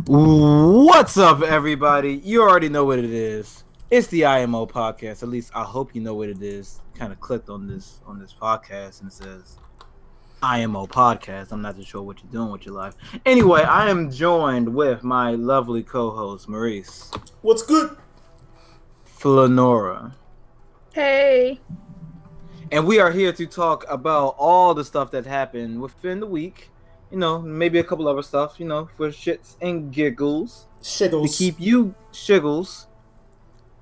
What's up, everybody? You already know what it is. It's the IMO Podcast. At least I hope you know what it is. Kind of clicked on this podcast and it says IMO Podcast. I'm not too sure what you're doing with your life. Anyway, I am joined with my lovely co-host Maurice. What's good? Flonora. Hey. And we are here to talk about all the stuff that happened within the week. You know, maybe a couple other stuff, you know, for shits and giggles. Shiggles. To keep you shiggles.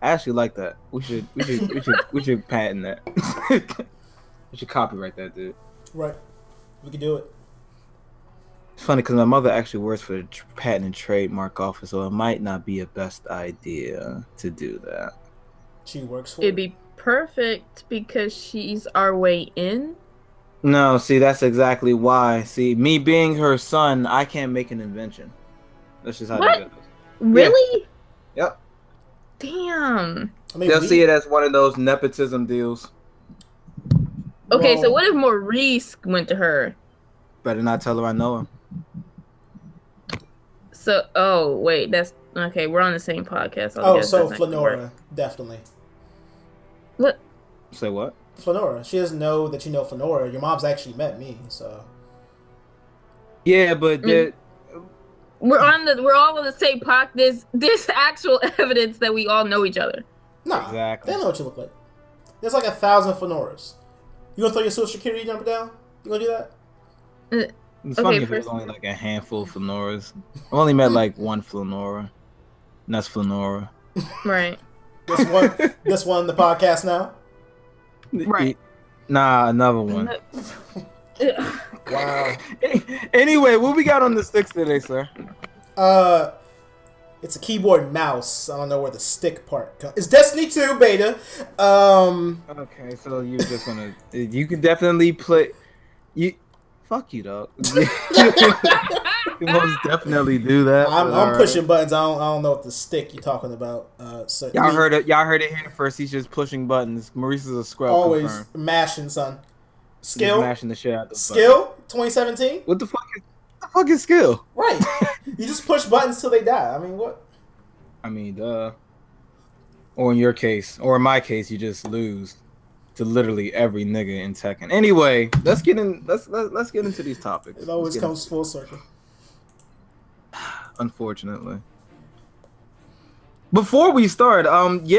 I actually like that. We should patent that. We should copyright that, dude. Right. We can do it. It's funny because my mother actually works for the patent and trademark office, so it might not be a best idea to do that. She works for It'd be perfect because she's our way in. No, see, that's exactly why. See, me being her son, I can't make an invention. That's just how What? it goes. Really? Yeah. Yep. Damn. I mean, They'll see it as one of those nepotism deals. Okay, well, so what if Maurice went to her? Better not tell her I know her. So, oh, wait, that's... Okay, we're on the same podcast. Oh, so Flonora, definitely. What? Say what? Flonora. She doesn't know that you know Flonora. Your mom's actually met me, so. Yeah, but We're all on the same podcast. There's actual evidence that we all know each other. Nah, Exactly. they know what you look like. There's like 1,000 Flonoras. You gonna throw your social security number down? You gonna do that? It's Okay, funny if it was first- only like a handful of Flonoras. I've only met like one Flonora. And that's Flonora. Right. This one, the podcast now. Right. Nah, another one. Wow. Anyway, what we got on the sticks today, sir? It's a keyboard and mouse. I don't know where the stick part comes. It's Destiny 2 beta. Okay, so you're just gonna... You can definitely play... Fuck you, dog. You most definitely do that. I'm pushing buttons. I don't know what the stick you're talking about. So Y'all heard it. Y'all heard it here first. He's just pushing buttons. Maurice is a scrub. always confirmed. mashing, son. He's Skill, mashing the shit out of the skill, 2017. What the fuck is skill? Right. You just push buttons till they die. I mean, what? I mean, duh. Or in your case, or in my case, you just lose to literally every nigga in Tekken. Anyway, let's get into these topics. It always comes full circle. Unfortunately. Before we start, if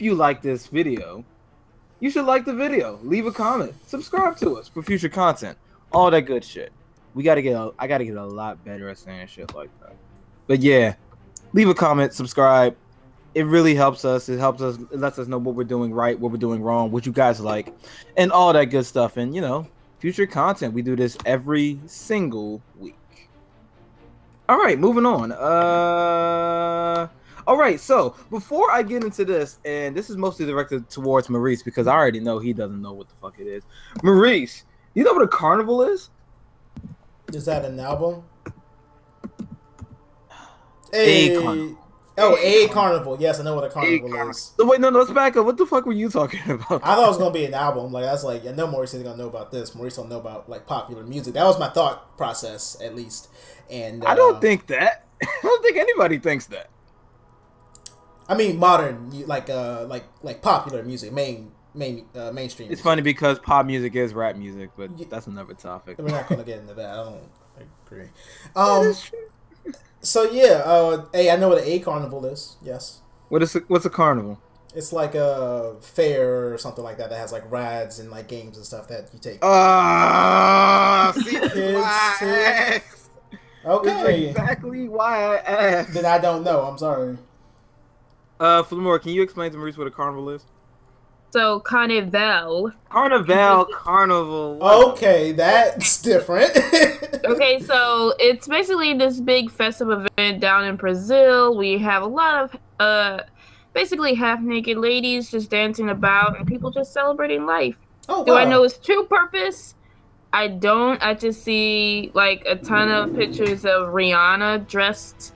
you like this video, you should like the video, leave a comment, subscribe to us for future content, all that good shit. I gotta get a lot better at saying shit like that. But yeah, leave a comment, subscribe. It really helps us. It lets us know what we're doing right, what we're doing wrong, what you guys like, and all that good stuff. And you know, future content. We do this every single week. All right, moving on. All right, so before I get into this, and this is mostly directed towards Maurice because I already know he doesn't know what the fuck it is. Maurice, you know what a carnival is? Is that an album? A carnival. Oh, a carnival. Yes, I know what a carnival is. So wait, no, let's back up. What the fuck were you talking about? I thought it was gonna be an album. Like I was like, I know Maurice isn't gonna know about this. Maurice don't know about like popular music. That was my thought process, at least. And I don't think that. I don't think anybody thinks that. I mean, modern, like popular music, mainstream. It's funny because pop music is rap music, but that's another topic. We're not gonna get into that. I don't agree. So yeah, hey, I know what an A carnival is. Yes. What's a carnival? It's like a fair or something like that has like rides and like games and stuff that you take. See, Okay. Exactly why I asked. Then I don't know. I'm sorry. Flormore, can you explain to Maurice what a carnival is? So, Carnival. Carnival. Oh. Okay, that's different. Okay, so it's basically this big festive event down in Brazil. We have a lot of basically half-naked ladies just dancing about and people just celebrating life. Oh, wow. Do I know its true purpose? I don't. I just see like a ton of pictures of Rihanna dressed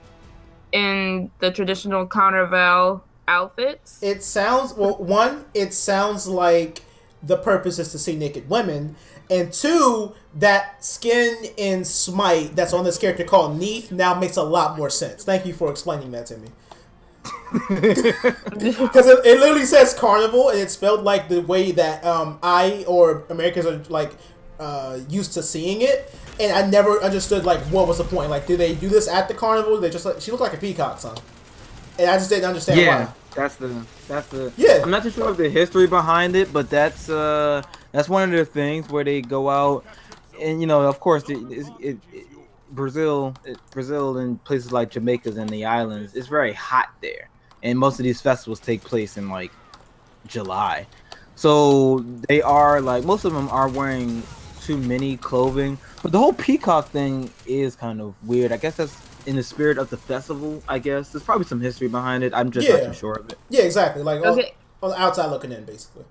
in the traditional Carnival outfits. It sounds like the purpose is to see naked women, And 2, that skin in Smite that's on this character called Neath now makes a lot more sense. Thank you for explaining that to me. Because it literally says carnival, and it's spelled like the way that I or Americans are like used to seeing it. And I never understood like what was the point. Like, do they do this at the carnival? They just like she looked like a peacock, son. And I just didn't understand why. That's the yeah. I'm not too sure of the history behind it, but that's one of the things where they go out, and you know, of course, Brazil and places like Jamaica and the islands, it's very hot there, and most of these festivals take place in like July, so they are like most of them are wearing too many clothing. But the whole peacock thing is kind of weird. I guess that's in the spirit of the festival. I guess there's probably some history behind it. I'm just not too sure of it. Yeah, exactly. Like okay. on the outside looking in, basically.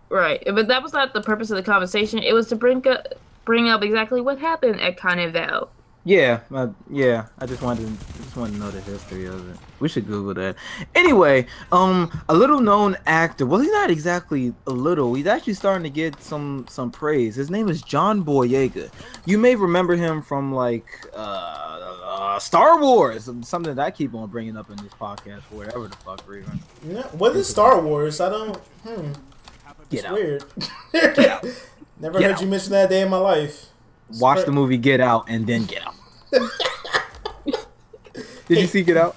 Right, but that was not the purpose of the conversation. It was to bring up exactly what happened at Carnival. Yeah. I just wanted to know the history of it. We should Google that. Anyway, a little known actor. Well, he's not exactly a little. He's actually starting to get some praise. His name is John Boyega. You may remember him from like Star Wars, something that I keep on bringing up in this podcast for whatever the fuck reason. Yeah, what is Star Wars? I don't. Get it's out. Weird. Get out. Never heard you mention that day in my life. Watch the movie Get Out and then Get Out. Did you see Get Out?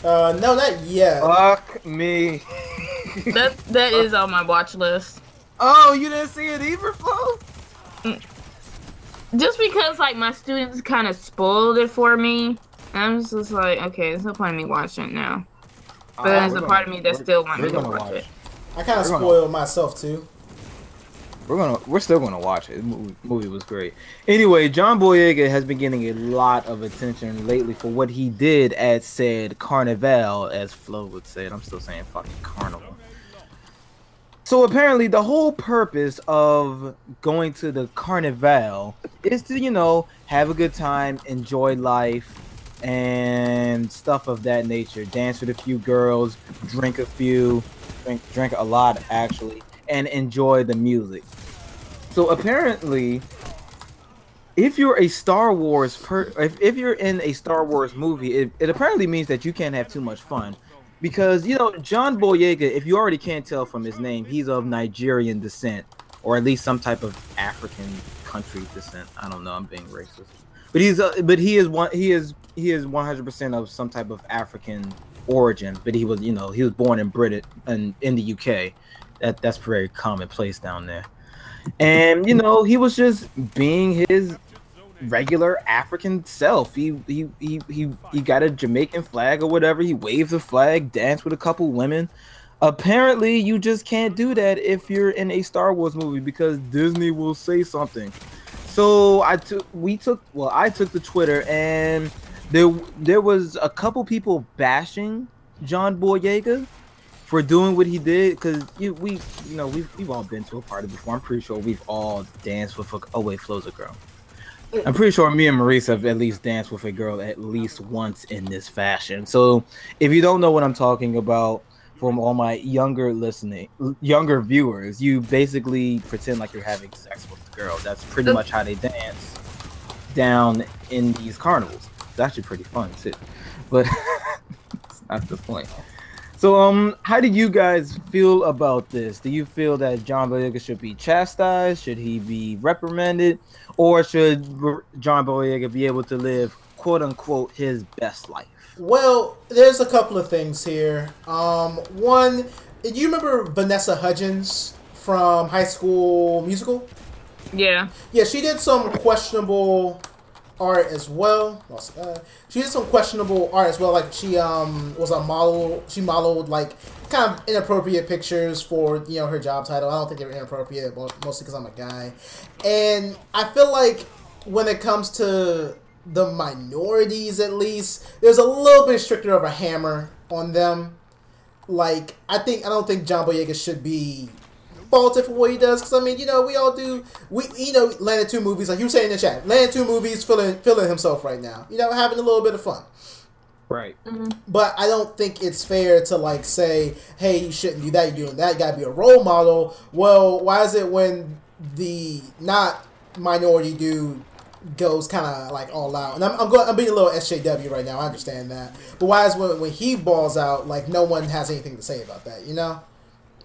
No, not yet. Fuck me. That is on my watch list. Oh, you didn't see it either, Flo? Just because like my students kind of spoiled it for me, I'm just like, okay, there's no point in me watching it now. But there's a part of me that still wants me to watch it. I kind of spoiled myself too. We're still gonna watch it. The movie was great. Anyway, John Boyega has been getting a lot of attention lately for what he did at said Carnival, as Flo would say it. I'm still saying fucking carnival. So apparently the whole purpose of going to the Carnival is to, you know, have a good time, enjoy life, and stuff of that nature. Dance with a few girls, drink a lot actually, and enjoy the music. So apparently, if you're a Star Wars if you're in a Star Wars movie, it apparently means that you can't have too much fun, because you know John Boyega, if you already can't tell from his name, he's of Nigerian descent, or at least some type of African country descent. I don't know, I'm being racist, but he is 100% of some type of African origin. But he was born in Britain and in the UK. That's very commonplace down there. And you know, he was just being his regular African self. He got a Jamaican flag or whatever. He waved the flag, danced with a couple women. Apparently, you just can't do that if you're in a Star Wars movie, because Disney will say something. So I took to Twitter, and there was a couple people bashing John Boyega for doing what he did, because we've all been to a party before. I'm pretty sure we've all danced with Flo's a girl. I'm pretty sure me and Maurice have at least danced with a girl at least once in this fashion. So if you don't know what I'm talking about, from all my younger viewers, you basically pretend like you're having sex with the girl. That's pretty much how they dance down in these carnivals. It's actually pretty fun too, but it's not the point. So, how do you guys feel about this? Do you feel that John Boyega should be chastised? Should he be reprimanded? Or should John Boyega be able to live, quote unquote, his best life? Well, there's a couple of things here. One, do you remember Vanessa Hudgens from High School Musical? Yeah. Yeah, she did some questionable art as well. She did some questionable art as well. Like she was a model. She modeled like kind of inappropriate pictures for her job title. I don't think they were inappropriate, mostly because I'm a guy. And I feel like when it comes to the minorities, at least, there's a little bit stricter of a hammer on them. Like I don't think John Boyega should be faulted for what he does, because I mean, we all do. We landed 2 movies, like you were saying in the chat, landed 2 movies, feeling himself right now. Having a little bit of fun. Right. Mm-hmm. But I don't think it's fair to say, hey, you shouldn't do that. You're doing that. You gotta be a role model. Well, why is it when the not minority dude goes kind of like all out, and I'm being a little SJW right now. I understand that, but why is when he balls out, like no one has anything to say about that? You know,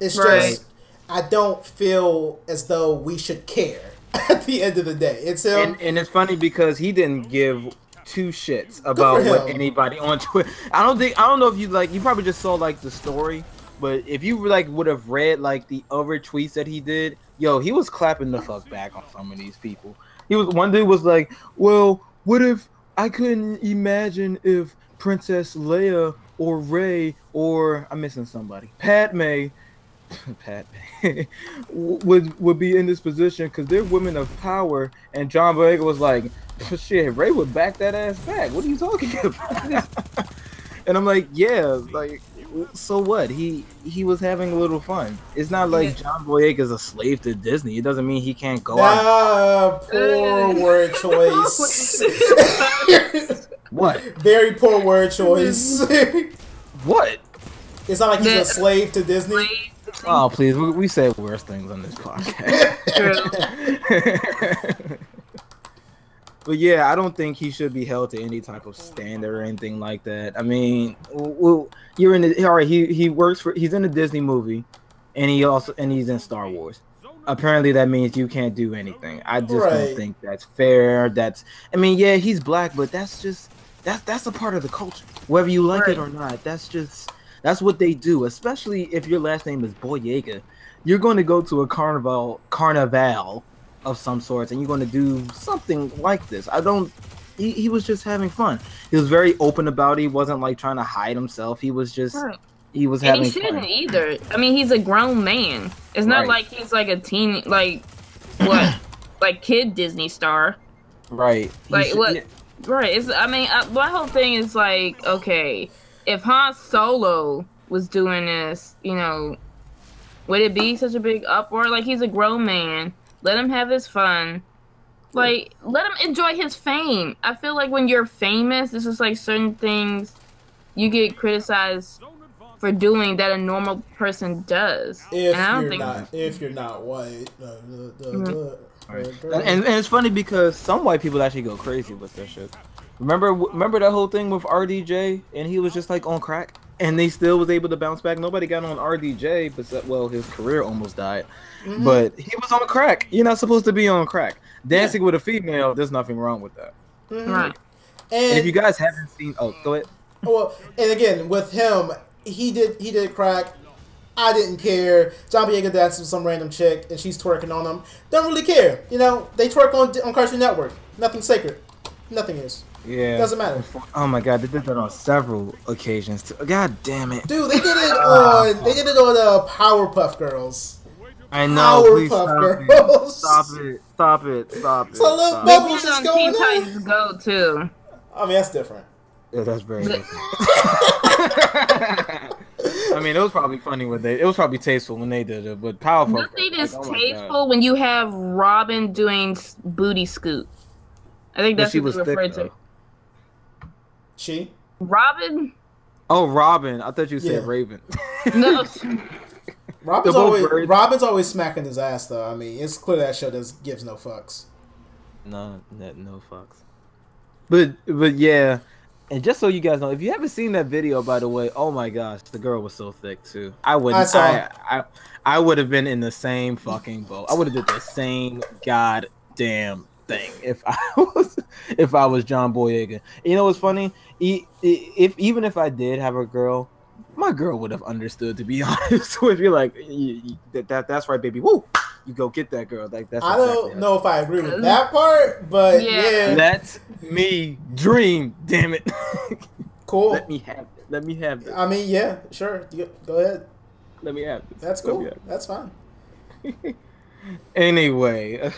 it's just I don't feel as though we should care at the end of the day. It's him, and it's funny because he didn't give two shits about what anybody on Twitter. I don't know if you probably just saw like the story, but if you like would have read like the other tweets that he did, yo, he was clapping the fuck back on some of these people. One dude was like, well, what if I couldn't imagine if Princess Leia or Rey or I'm missing somebody, Padme would be in this position because they're women of power. And John Boyega was like, shit, Rey would back that ass back. What are you talking about? And I'm like, yeah, like, so what? He was having a little fun. It's not like John Boyega is a slave to Disney. It doesn't mean he can't go out. Poor word choice. What? Very poor word choice. What? It's not like he's a slave to Disney. Oh, please. We said worse things on this podcast. But yeah, I don't think he should be held to any type of standard or anything like that. I mean, you're in the, all right. He's in a Disney movie, and he's in Star Wars. Apparently, that means you can't do anything. I just don't think that's fair. I mean, yeah, he's black, but that's a part of the culture, whether you like it or not. That's what they do. Especially if your last name is Boyega, you're going to go to a carnival of some sorts, and you're going to do something like this. He was just having fun. He was very open about it. He wasn't like trying to hide himself. He was just he was having fun. He shouldn't either. I mean, he's a grown man. It's not like he's like a teen, like what, like kid Disney star. Right. Like what? Yeah. Right. I mean, my whole thing is like, okay, if Han Solo was doing this, you know, would it be such a big uproar? Like, he's a grown man. Let him have his fun. Like, let him enjoy his fame. I feel like when you're famous, it's just like certain things you get criticized for doing that a normal person does. If you're not white. Right. And it's funny because some white people actually go crazy with that shit. Remember that whole thing with RDJ, and he was just like on crack, and they still was able to bounce back. Nobody got on RDJ, but well, his career almost died. But he was on crack. You're not supposed to be on crack. Dancing with a female, there's nothing wrong with that. Right. And if you guys haven't seen, go ahead. Well, and again with him, he did crack. I didn't care. John Boyega dances with some random chick, and she's twerking on him. Don't really care. You know, they twerk on Cartoon Network. Nothing's sacred. Nothing is. Yeah. Doesn't matter. Oh my god, they did that on several occasions too. God damn it. Dude, they did it on Powerpuff Girls. I know. Please stop it. So little Bubbles is going Teen Titans Go too. I mean, that's different. Yeah, that's very different. I mean, it was probably funny when it was probably tasteful when they did it, but Powerpuff. Nothing is tasteful when you have Robin doing booty scoot. I think that's what you referred to. She? Robin? Oh, Robin. I thought you said Raven. No. Robin's always smacking his ass, though. I mean, it's clear that show gives no fucks. No fucks. But yeah, and just so you guys know, if you haven't seen that video, by the way, oh my gosh, the girl was so thick too. I would have been in the same fucking boat. I would have did the same goddamn thing if I was John Boyega. You know what's funny? Even if I did have a girl, my girl would have understood. To be honest with you, like that's right, baby. Woo, you go get that girl. Like that's. I don't know if I agree with that part, but yeah. Let me dream. Damn it. Cool. Let me have it. I mean, yeah, sure. Go ahead. Let me have it. That's cool. That's fine. Anyway.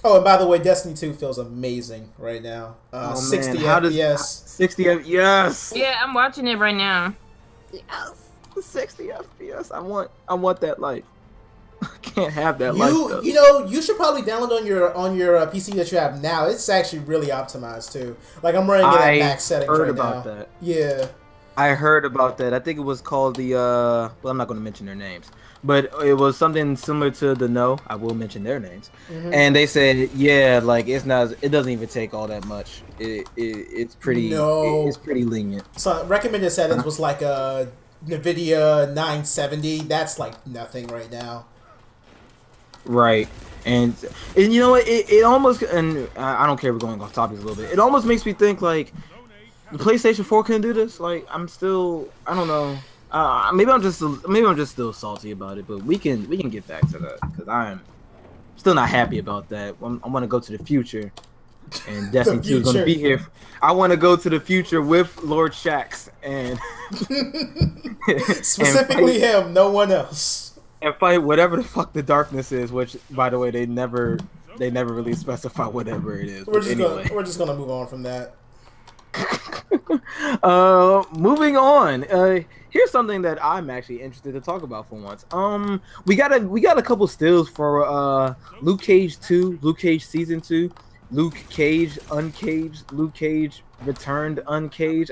Oh, and by the way, Destiny 2 feels amazing right now. 60 FPS. 60 FPS. Yes. Yeah, I'm watching it right now. Yes. 60 FPS. I want that life. I can't have that life. Though. You know, you should probably download on your PC that you have now. It's actually really optimized too. Like I'm running it at max settings right now. That. Yeah. I heard about that. I think it was called the well, I'm not going to mention their names, but it was something similar to the No. I will mention their names, and they said, yeah, like it doesn't even take all that much. It's pretty it's pretty lenient. So recommended settings was like a NVIDIA 970. That's like nothing right now. Right. And you know what? It almost, and I don't care if we're going off topics a little bit. It almost makes me think like the PlayStation 4 couldn't do this. Like I don't know. Maybe I'm just still salty about it. But we can get back to that because I'm still not happy about that. I want to go to the future, and Destiny 2 is going to be here. I want to go to the future with Lord Shaxx and specifically him, no one else. And fight whatever the fuck the darkness is, which, by the way, they never really specify whatever it is. We're just gonna move on from that. Moving on. Here's something that I'm actually interested to talk about for once. We got a couple stills for Luke Cage 2, Luke Cage Season 2, Luke Cage Uncaged, Luke Cage Returned Uncaged,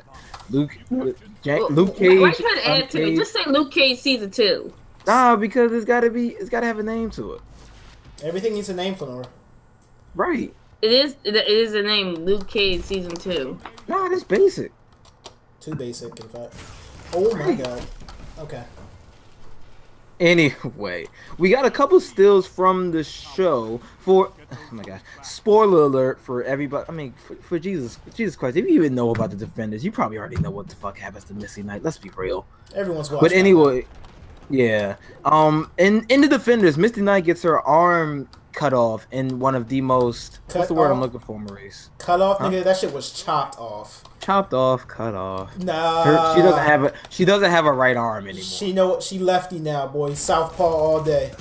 Luke Cage. Why you trying to add to it? Just say Luke Cage Season 2. Nah, because it's gotta have a name to it. Everything needs a name, Flonora. Right. It is the name Luke Cage Season 2. Nah, that's basic. Too basic, in fact. Oh my god. Okay. Anyway, we got a couple stills from the show for. Oh my gosh! Spoiler alert for everybody. I mean, for Jesus Christ! If you even know about the Defenders, you probably already know what the fuck happens to Misty Knight. Let's be real. Everyone's watching. But anyway. Yeah. In the Defenders, Misty Knight gets her arm cut off in one of the most what's the word I'm looking for, Maurice? Cut off, nigga. That shit was chopped off. Chopped off, cut off. Nah. She doesn't have a right arm anymore. She lefty now, boy. Southpaw all day.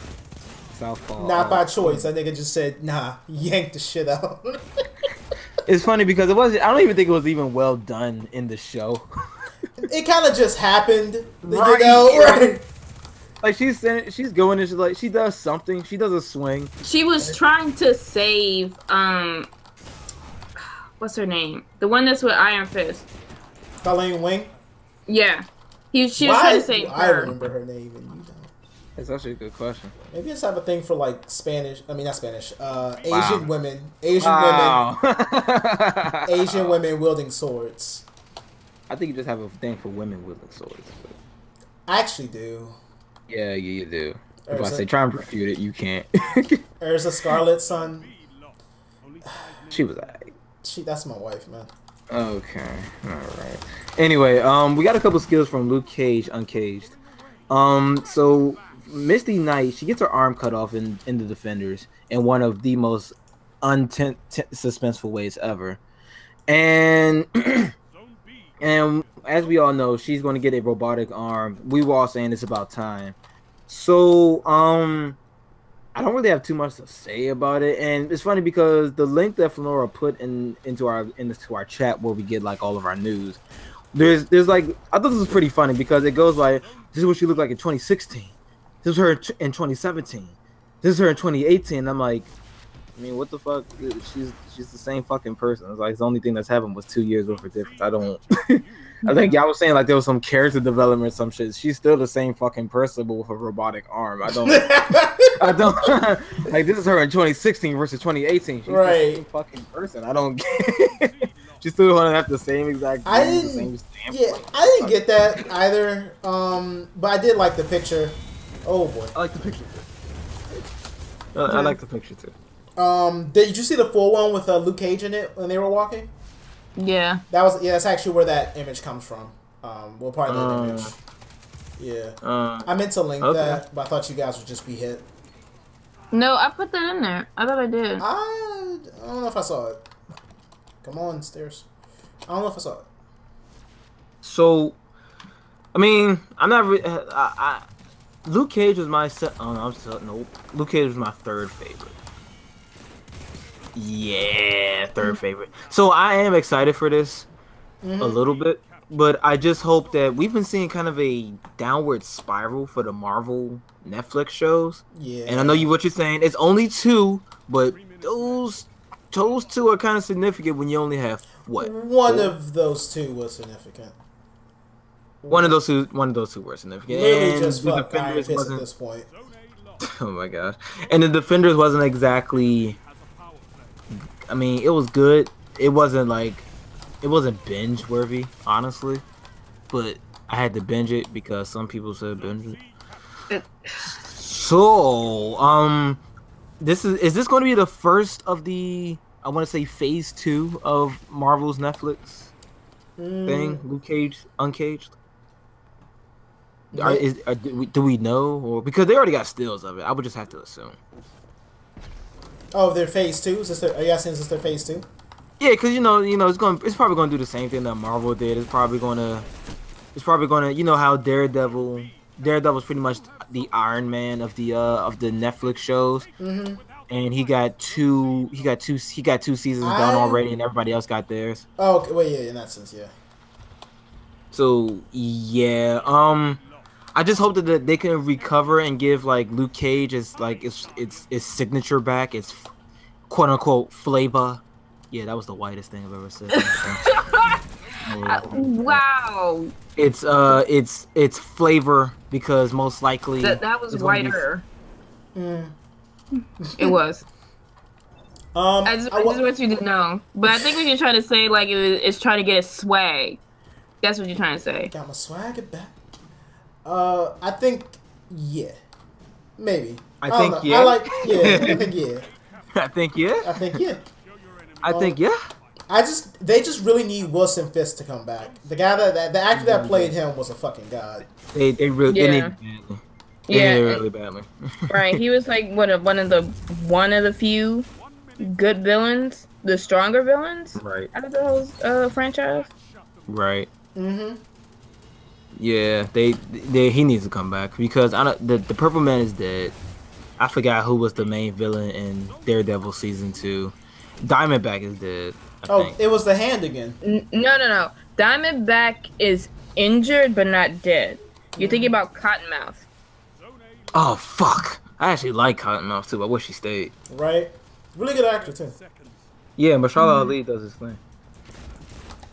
Southpaw. Not by choice. That nigga just said, nah, yank the shit out. It's funny because I don't even think it was even well done in the show. It kind of just happened, right, you know? Right. Like she's going and she's like she does something. She does a swing. She was trying to save what's her name? The one that's with Iron Fist. Colleen Wing. Yeah, she was trying to save her. I remember her name and you don't. That's actually a good question. Maybe I just have a thing for like Spanish. I mean not Spanish. Asian wow. women. Asian women wielding swords. I think you just have a thing for women wielding swords. But... I actually do. Yeah, you do. If I say try and refute it, you can't. There's a Scarlet son. She was alright. That's my wife, man. Okay, all right. Anyway, we got a couple skills from Luke Cage Uncaged. So Misty Knight, she gets her arm cut off in the Defenders in one of the most suspenseful ways ever, and and as we all know, she's going to get a robotic arm. We were all saying it's about time. So, I don't really have too much to say about it, and it's funny because the link that Flonora put into our chat where we get like all of our news, there's like I thought this was pretty funny because it goes like this is what she looked like in 2016, this is her in 2017, this is her in 2018. I'm like, I mean, what the fuck? She's the same fucking person. It's like the only thing that's happened was 2 years worth of difference. I don't. I think y'all was saying like there was some character development, some shit. She's still the same fucking person, but with a robotic arm. I don't. Like this is her in 2016 versus 2018. She's right. The same fucking person. I don't. She still don't have the same exact. I didn't get that either. But I did like the picture. Oh boy. I like the picture too. I like the picture too. Did you see the full one with Luke Cage in it when they were walking? Yeah. That's actually where that image comes from. Well, part of that image. Yeah. I meant to link that, but I thought you guys would just be hit. No, I put that in there. I thought I did. I don't know if I saw it. Come on, stairs. I don't know if I saw it. So, I mean, I'm not. Luke Cage was my nope. Luke Cage was my third favorite. Yeah, third favorite. So I am excited for this a little bit, but I just hope that we've been seeing kind of a downward spiral for the Marvel Netflix shows. Yeah. And I know what you're saying. It's only 2, but those 2 are kind of significant when you only have what? One of those 2 was significant. One of those two were significant. Literally And just the fuck Iron Defenders Fist at wasn't. this point. Oh my gosh! And the Defenders wasn't exactly. I mean, it was good. It wasn't binge worthy, honestly. But I had to binge it because some people said binge it. So, is this going to be the first of the, I want to say, phase 2 of Marvel's Netflix thing? Luke Cage Uncaged. Do we know, or because they already got stills of it? I would just have to assume. Oh, their phase 2. Are you asking? Is this their phase 2? Yeah, because it's probably going to do the same thing that Marvel did. It's probably going to, how Daredevil's pretty much the Iron Man of the Netflix shows, and he got two seasons done already, and everybody else got theirs. Oh, okay. Well, yeah, in that sense, yeah. So yeah, I just hope that they can recover and give like Luke Cage its signature back, its quote unquote flavor. Yeah, that was the whitest thing I've ever said. Wow. It's flavor because most likely that was whiter. It was. I just want you to know, but I think what you're trying to say, like, it's trying to get its swag. That's what you're trying to say. Got my swagger back. I think, yeah, maybe. I think yeah. I think yeah. I think yeah. I think yeah. I think yeah. They just really need Wilson Fisk to come back. The guy the actor that played him was a fucking god. They really they need badly. They need really badly. Right, he was like one of the few good villains, the stronger villains, right, out of the whole franchise. Right. Yeah, he needs to come back because the Purple Man is dead. I forgot who was the main villain in Daredevil season 2. Diamondback is dead. I think. It was the Hand again. No. Diamondback is injured but not dead. You're thinking about Cottonmouth. Oh fuck! I actually like Cottonmouth too. I wish he stayed. Right, really good actor too. Yeah, Mahershala Ali does his thing.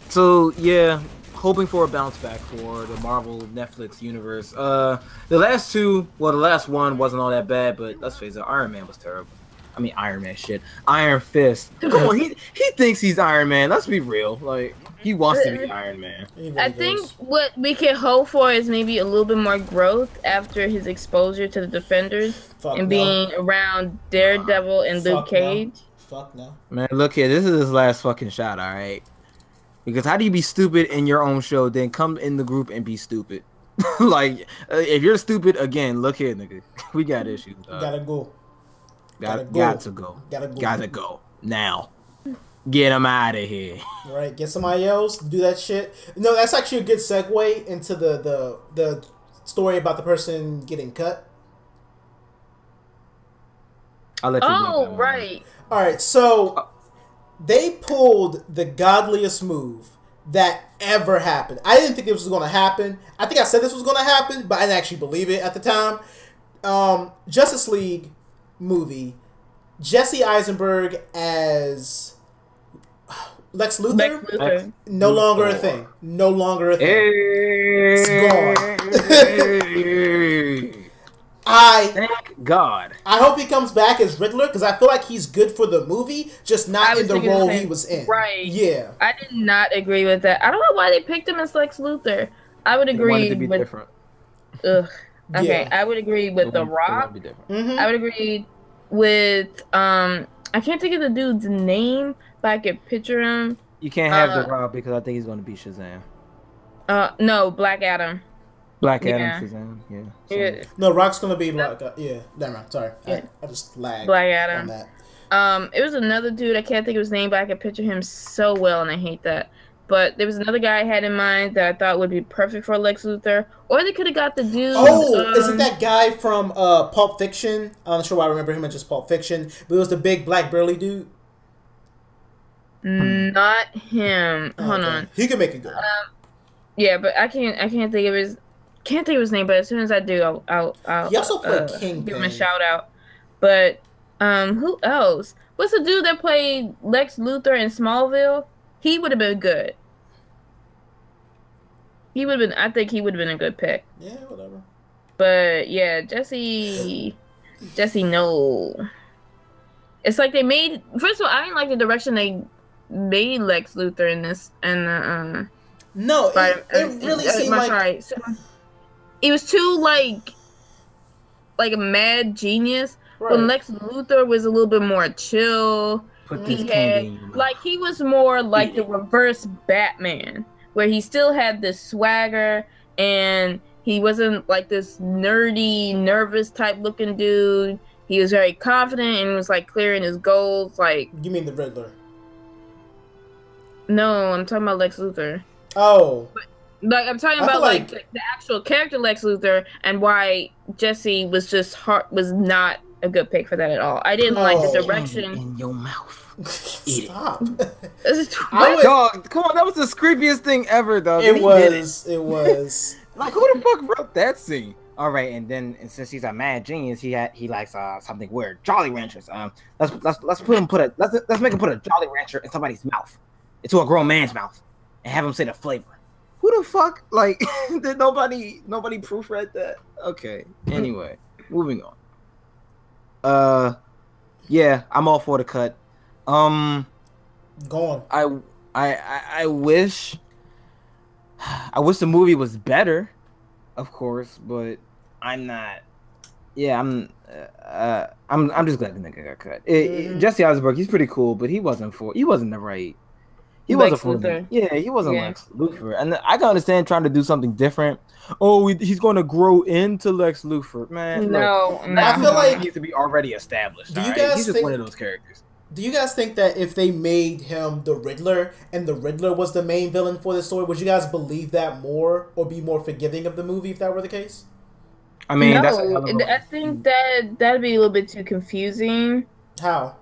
So yeah, hoping for a bounce back for the Marvel Netflix universe. The last one wasn't all that bad, but let's face it, Iron Man was terrible. I mean, Iron Man shit. Iron Fist. Come on, he thinks he's Iron Man. Let's be real. Like, he wants to be Iron Man. I think what we can hope for is maybe a little bit more growth after his exposure to the Defenders being around Daredevil and Luke Cage. Fuck no. Man, look here. This is his last fucking shot, all right? Because how do you be stupid in your own show, then come in the group and be stupid? Like, if you're stupid, again, look here, nigga. We got issues, dog. Gotta go. Gotta go. Now. Get him out of here. Right, get somebody else to do that shit. No, that's actually a good segue into the story about the person getting cut. I'll let you know. Oh, right. All right, so they pulled the godliest move that ever happened. I didn't think it was going to happen. I think I said this was going to happen, but I didn't actually believe it at the time. Justice League movie, Jesse Eisenberg as Lex Luthor. No longer a thing. No longer a thing. It's gone. Thank God. I hope he comes back as Riddler because I feel like he's good for the movie, just not in the role he was in. Right. Yeah. I did not agree with that. I don't know why they picked him as Lex Luthor. I would agree. Wanted to be different. Ugh. Okay, Yeah. I would agree with The Rock. I would agree with I can't think of the dude's name, but I could picture him. You can't have The Rock because I think he's going to be Shazam. No, Black Adam. Black Adam, Shazam, yeah. No, Rock's gonna be Black. Yeah, never mind. Sorry, I just lagged. Black Adam. On that. It was another dude. I can't think of his name, but I could picture him so well, and I hate that. But there was another guy I had in mind that I thought would be perfect for Lex Luthor, or they could have got the dude. Oh, is it that guy from Pulp Fiction? I'm not sure why I remember him as just Pulp Fiction, but it was the big black burly dude. Not him. Hold on. He could make it good. Yeah, but I can't think of his. Can't think of his name, but as soon as I do, I'll he also played Kingpin. Give him a shout out. But who else? What's the dude that played Lex Luthor in Smallville? He would have been good. He would have been. I think he would have been a good pick. Yeah, whatever. But yeah, Jesse, no. It's like they made. First of all, I didn't like the direction they made Lex Luthor in this, and no, it really seemed like it was too like a mad genius. Right. When Lex Luthor was a little bit more chill. He was more like the reverse Batman, where he still had this swagger and he wasn't like this nerdy, nervous type looking dude. He was very confident and was like clear in his goals. Like, you mean the Riddler? No, I'm talking about Lex Luthor. Oh, like I'm talking about like the actual character Lex Luthor, and why Jesse was was not a good pick for that at all. I didn't like the direction in your mouth. Stop. Dog, come on, that was the creepiest thing ever, dog. It was. Like, who the fuck wrote that scene? All right, and since he's a mad genius, he likes something weird. Jolly Ranchers. Let's make him put a Jolly Rancher in somebody's mouth, into a grown man's mouth, and have him say the flavor. Who the fuck? Like, did nobody proofread that? Okay. Anyway, moving on. Yeah, I'm all for the cut. Go on. I wish the movie was better, of course, but I'm not. Yeah, I'm just glad the nigga got cut. Jesse Eisenberg, he's pretty cool, but he wasn't the right. He wasn't for yeah, he wasn't Lex Luthor, and I can understand trying to do something different. Oh, he's going to grow into Lex Luthor, man. No, I feel like he needs to be already established. Do you guys he's just one of those characters. Do you guys think that if they made him the Riddler and the Riddler was the main villain for the story, would you guys believe that more or be more forgiving of the movie if that were the case? I mean, I think that'd be a little bit too confusing. How?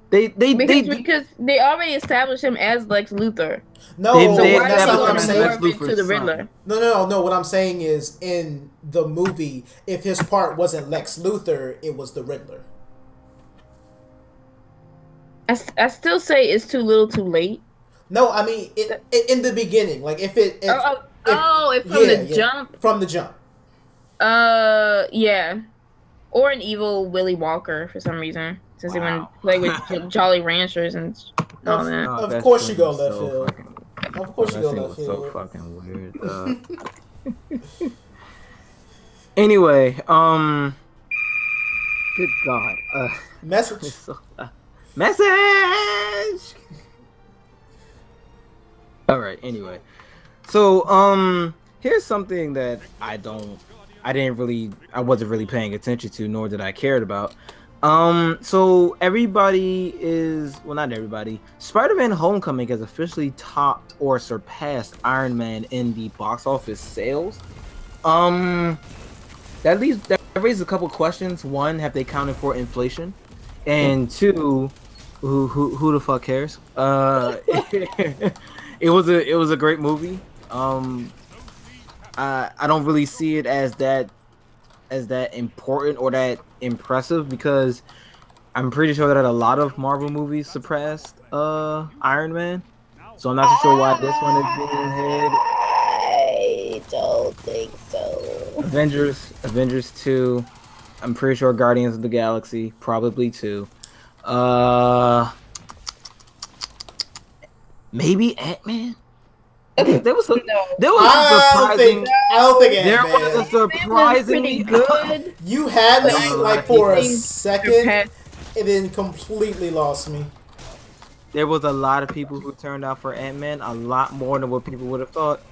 Because they already established him as Lex Luthor. No, that's not what I'm saying. To the Riddler. No. What I'm saying is, in the movie, if his part wasn't Lex Luthor, it was the Riddler. I still say it's too little, too late. No, I mean in the beginning, like if from the jump. Yeah, or an evil Willy Walker for some reason. Since he went play with Jolly Ranchers and all that. Of course you go left field. Of course you go left field. So fucking weird. Anyway, good God. Message. Message. All right. Anyway, so here's something that I wasn't really paying attention to, nor did I cared about. So not everybody. Spider-Man: Homecoming has officially topped or surpassed Iron Man in the box office sales. That raises a couple questions. One, have they accounted for inflation? And two, who the fuck cares? It was a great movie. I don't really see it as that important or that impressive, because I'm pretty sure that a lot of Marvel movies surpassed Iron Man. So I'm not too sure why this one is being ahead. I don't think so. Avengers 2. I'm pretty sure Guardians of the Galaxy probably 2. Maybe Ant-Man. There was a surprisingly good. You had me like for a second, and then completely lost me. There was a lot of people who turned out for Ant-Man, a lot more than what people would have thought.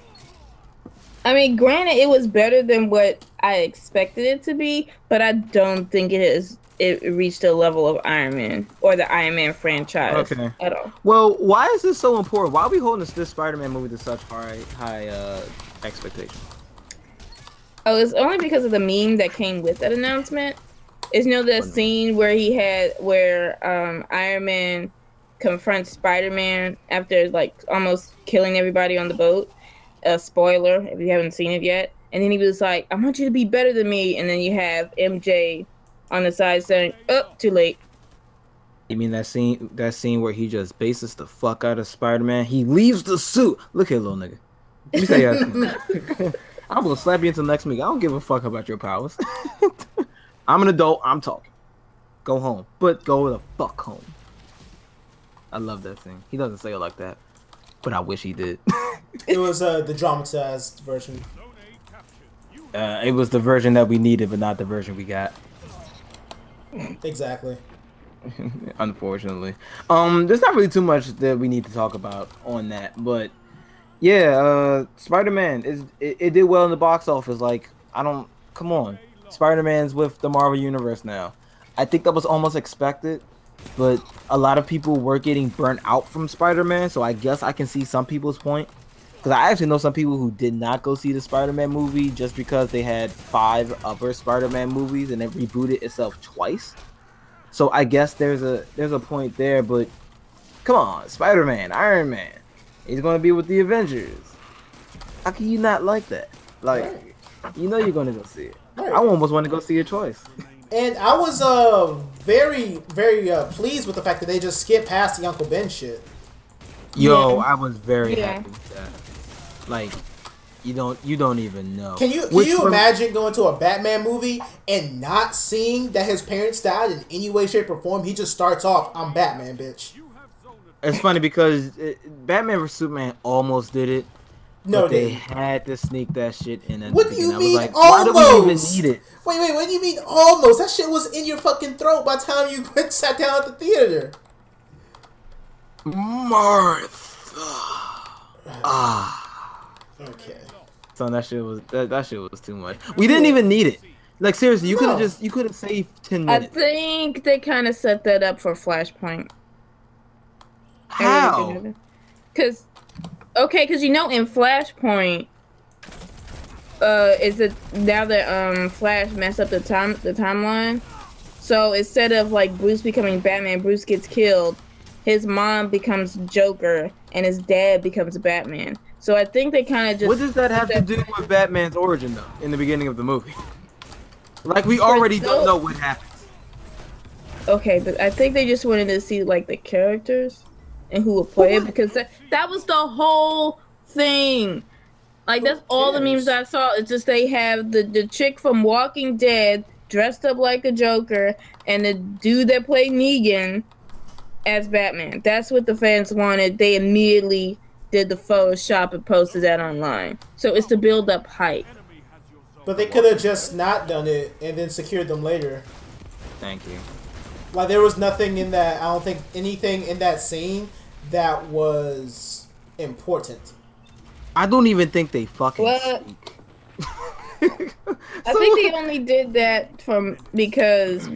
I mean, granted, it was better than what I expected it to be, but I don't think it reached the level of Iron Man or the Iron Man franchise at all. Well, why is this so important? Why are we holding this Spider-Man movie to such high expectations? Oh, it's only because of the meme that came with that announcement. Is that scene where Iron Man confronts Spider-Man after like almost killing everybody on the boat. A spoiler if you haven't seen it yet. And then he was like, "I want you to be better than me." And then you have MJ on the side saying, "Oh, too late." You mean that scene where he just bases the fuck out of Spider-Man? He leaves the suit. Look here, little nigga. Let me say yes. I'm gonna slap you until next week. I don't give a fuck about your powers. I'm an adult. I'm talking. Go home, but go the fuck home. I love that thing. He doesn't say it like that, but I wish he did. It was the dramatized version. It was the version that we needed, but not the version we got. Exactly. Unfortunately, there's not really too much that we need to talk about on that, but yeah, Spider-Man it did well in the box office. Like, come on, Spider-Man's with the Marvel Universe now. I think that was almost expected, but a lot of people were getting burnt out from Spider-Man, so I guess I can see some people's point. Because I actually know some people who did not go see the Spider-Man movie just because they had 5 other Spider-Man movies and it rebooted itself twice. So I guess there's a point there, but come on, Spider-Man, Iron Man, he's gonna be with the Avengers. How can you not like that? Like, you know you're gonna go see it. I almost want to go see it twice. And I was very, very pleased with the fact that they just skipped past the Uncle Ben shit. Yo, I was very happy with that. Like, you don't even know. Can you imagine going to a Batman movie and not seeing that his parents died in any way, shape, or form? He just starts off, "I'm Batman, bitch." It's funny because Batman vs Superman almost did it. No, but they had to sneak that shit in. What do you mean, I was like, almost? why do we even need it? Wait, what do you mean almost? That shit was in your fucking throat by the time you sat down at the theater. Martha. Okay. So that shit was too much. We didn't even need it. Like, seriously, you could have saved 10 minutes. I think they kind of set that up for Flashpoint. How? Because you know in Flashpoint, is it now that Flash messed up the timeline? So instead of like Bruce becoming Batman, Bruce gets killed. His mom becomes Joker, and his dad becomes Batman. So I think they kind of just. What does that have to do with Batman's origin, though? In the beginning of the movie, like we already don't know what happens. Okay, but I think they just wanted to see like the characters and who would play it, because that was the whole thing. Like, that's all the memes I saw. It's just they have the chick from Walking Dead dressed up like a Joker, and the dude that played Negan as Batman. That's what the fans wanted. They immediately did the Photoshop and posted that online. So it's to build up hype. But they could have just not done it and then secured them later. Thank you. Like, there was nothing in that. I don't think anything in that scene that was important. I don't even think they fucking speak. I think they only did that because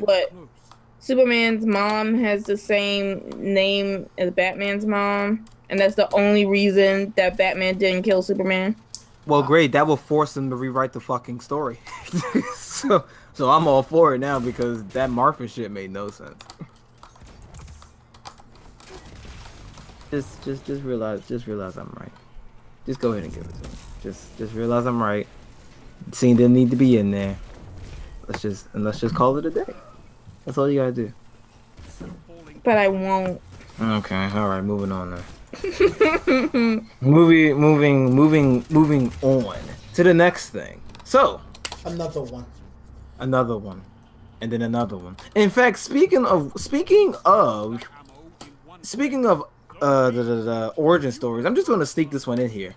Superman's mom has the same name as Batman's mom, and that's the only reason that Batman didn't kill Superman. Well, great. That will force them to rewrite the fucking story. so I'm all for it now because that Martha shit made no sense. Just realize I'm right. Just go ahead and give it to me. Just realize I'm right. The scene didn't need to be in there. Let's just call it a day. That's all you gotta do. But I won't. Okay, alright, moving on then. moving on to the next thing. So another one. And then another one. In fact, speaking of the origin stories, I'm just gonna sneak this one in here.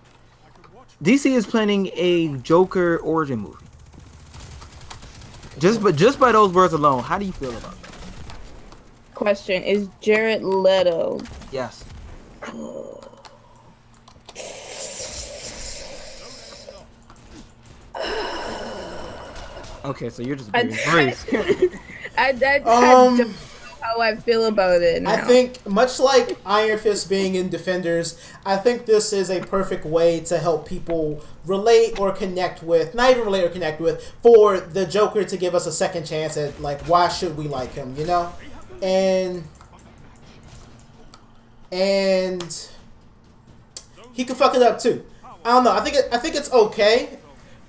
DC is planning a Joker origin movie. Just by those words alone, how do you feel about that? Question: is Jared Leto? Yes. Okay, so you're just being Maurice. I don't know how I feel about it now. I think, much like Iron Fist being in Defenders, I think this is a perfect way to help people relate or connect with, not even relate or connect with, for the Joker to give us a second chance at, like, why should we like him, you know? And he could fuck it up too. I don't know. I think it's okay.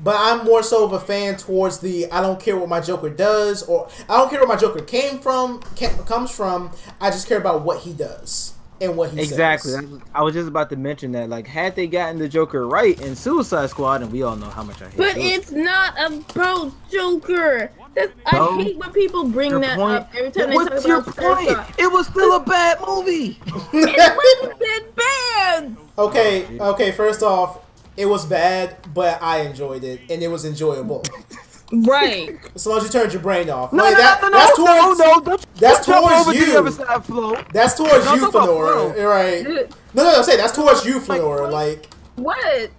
But I'm more so of a fan towards the I don't care what my Joker does, or I don't care where my Joker comes from. I just care about what he does. in what he exactly. says. I was just about to mention that. Like, had they gotten the Joker right in Suicide Squad, and we all know how much I hate. But Suicide. it's not about Joker. I hate when people bring that up every time they talk about your point? It was still a bad movie. It wasn't that bad. Okay. First off, it was bad, but I enjoyed it, and it was enjoyable. Right. As long as you turned your brain off. No, like, that's towards that's towards over you. To the other side, Flo. That's towards you, Flonora. Right? No. I'm saying that's towards you, Flonora. Like what?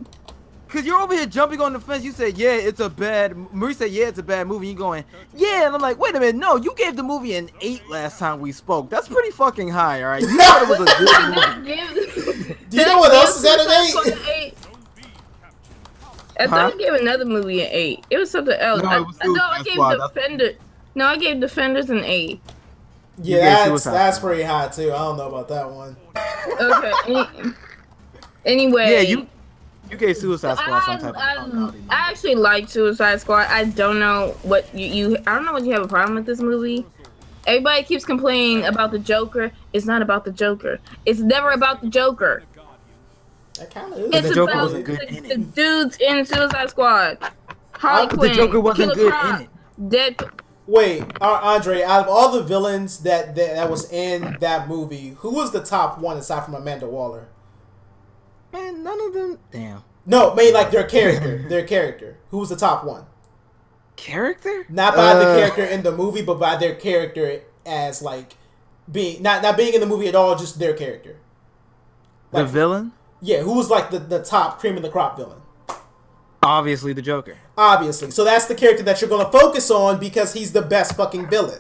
Because you're over here jumping on the fence. You said, yeah, it's a bad... Maurice said, yeah, it's a bad movie. You going, yeah. And I'm like, wait a minute. No, you gave the movie an 8 last time we spoke. That's pretty fucking high, all right? You thought it was a good movie. Do you know what else is at an 8? I thought I gave another movie an 8. It was something else. No, I gave Defenders. No, I gave Defenders an 8. Yeah, that's pretty high, too. I don't know about that one. Okay. Anyway. Yeah, you gave Suicide Squad some type of I actually like Suicide Squad. I don't know what I don't know what you have a problem with this movie. Everybody keeps complaining about the Joker. It's not about the Joker. It's never about the Joker. That kind of is. It's the Joker about wasn't good in the dudes in Suicide Squad. Harley Quinn, the Joker wasn't Killer good Croc, in it. Dead. Wait, Andre, out of all the villains that was in that movie, who was the top one aside from Amanda Waller? Man, none of them. Damn. No, I mean like their character. Their character. Who was the top one? Character? Not by the character in the movie, but by their character as like being not being in the movie at all, just their character. Like, the villain? Yeah, who was like the top cream of the crop villain? Obviously the Joker. Obviously. So that's the character that you're going to focus on because he's the best fucking villain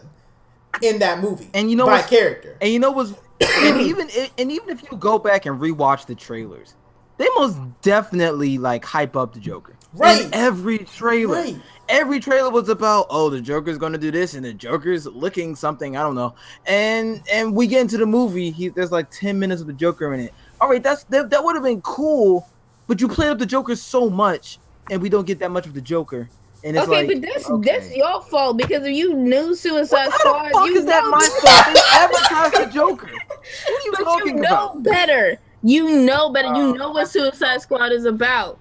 in that movie. And you know by character. And you know what's and even if you go back and rewatch the trailers, they most definitely like hype up the Joker. Right. In every trailer. Right. Every trailer was about, oh, the Joker's gonna do this, and the Joker's looking something, I don't know. And we get into the movie, there's like 10 minutes of the Joker in it. All right, that would have been cool, but you played up the Joker so much, and we don't get that much of the Joker. And it's okay, like, but that's your fault because if you knew Suicide Squad, how is that my fault? They advertised the Joker. What are you talking about? Better. You know better. You know what Suicide Squad is about.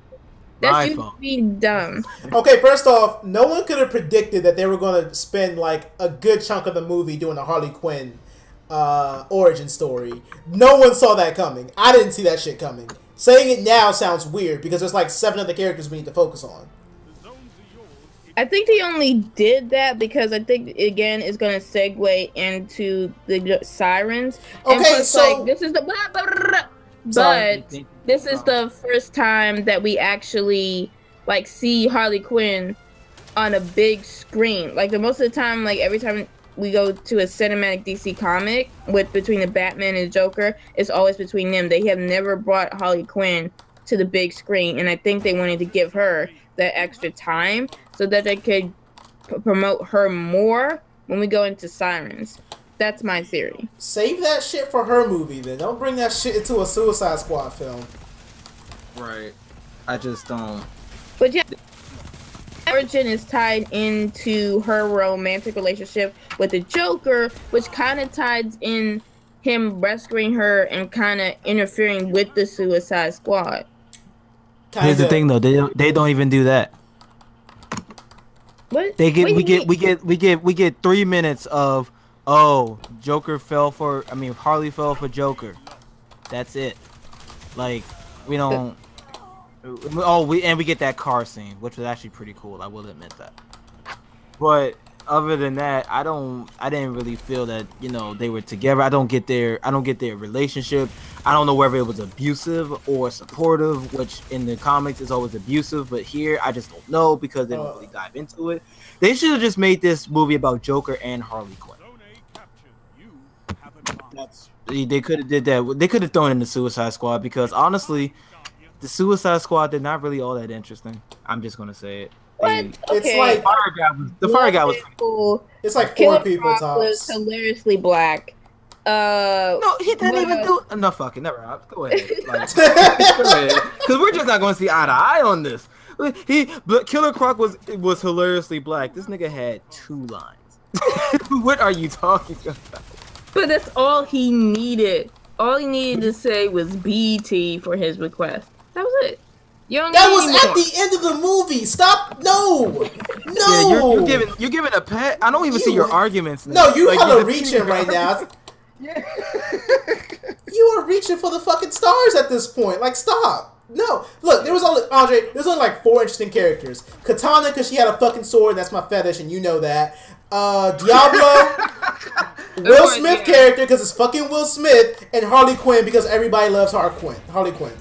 That's you being dumb. Okay, first off, no one could have predicted that they were going to spend like a good chunk of the movie doing a Harley Quinn origin story. No one saw that coming. I didn't see that shit coming. Saying it now sounds weird because there's like 7 other characters we need to focus on. I think they only did that because I think again it's going to segue into the sirens. Okay, and plus, so like, this is the but this is the first time that we actually like see Harley Quinn on a big screen. Like most of the time, like every time we go to a cinematic DC comic between the Batman and the Joker, it's always between them. They have never brought Harley Quinn to the big screen, and I think they wanted to give her that extra time so that they could promote her more when we go into Sirens. That's my theory. Save that shit for her movie, then. Don't bring that shit into a Suicide Squad film. Right. I just don't. But yeah, origin is tied into her romantic relationship with the Joker, which kind of ties in him rescuing her and kind of interfering with the Suicide Squad. Here's the thing, though. They don't even do that. What? We get 3 minutes of, oh, Harley fell for Joker. That's it. Like, we don't. We get that car scene, which was actually pretty cool. I will admit that. But other than that, I didn't really feel that, they were together. I don't get their relationship. I don't know whether it was abusive or supportive, which in the comics is always abusive, but here I just don't know because they don't really dive into it. They should have just made this movie about Joker and Harley Quinn. They could have did that. They could have thrown in the Suicide Squad because honestly, the Suicide Squad, they're not really all that interesting. I'm just gonna say it. What? It's like the fire guy was cool. It's like Killer 4 people Croc tops. was hilariously black. No, he didn't even do. No, fuck it, never. Go ahead. Like, go ahead, because we're just not gonna see eye to eye on this. Killer Croc was hilariously black. This nigga had 2 lines. What are you talking about? But that's all he needed. All he needed to say was BT for his request. That was it. You don't That need was any at more. the end of the movie. Stop! No, Yeah, no. you're giving a pet. I don't even see your arguments. No, you Like, hella you're reaching defeating right your now. Yeah. You are reaching for the fucking stars at this point. Like, stop. No, look, there's only like 4 interesting characters. Katana, because she had a fucking sword, and that's my fetish, and you know that. Diablo, Will Smith character, because it's fucking Will Smith, and Harley Quinn, because everybody loves Harley Quinn.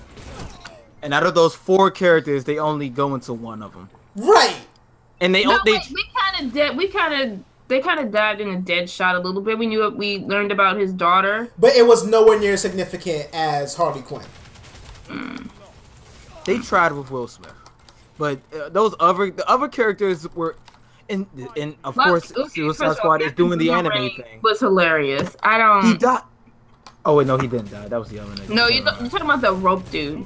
And out of those 4 characters, they only go into one of them. Right. And they They kind of dived in a dead shot a little bit. We learned about his daughter, but it was nowhere near as significant as Harley Quinn. They tried with Will Smith, but the other characters were, and of course, Suicide Squad is doing the anime thing. Was hilarious. He died. Oh wait, no, he didn't die. That was the other nigga. No, you're talking about the rope dude.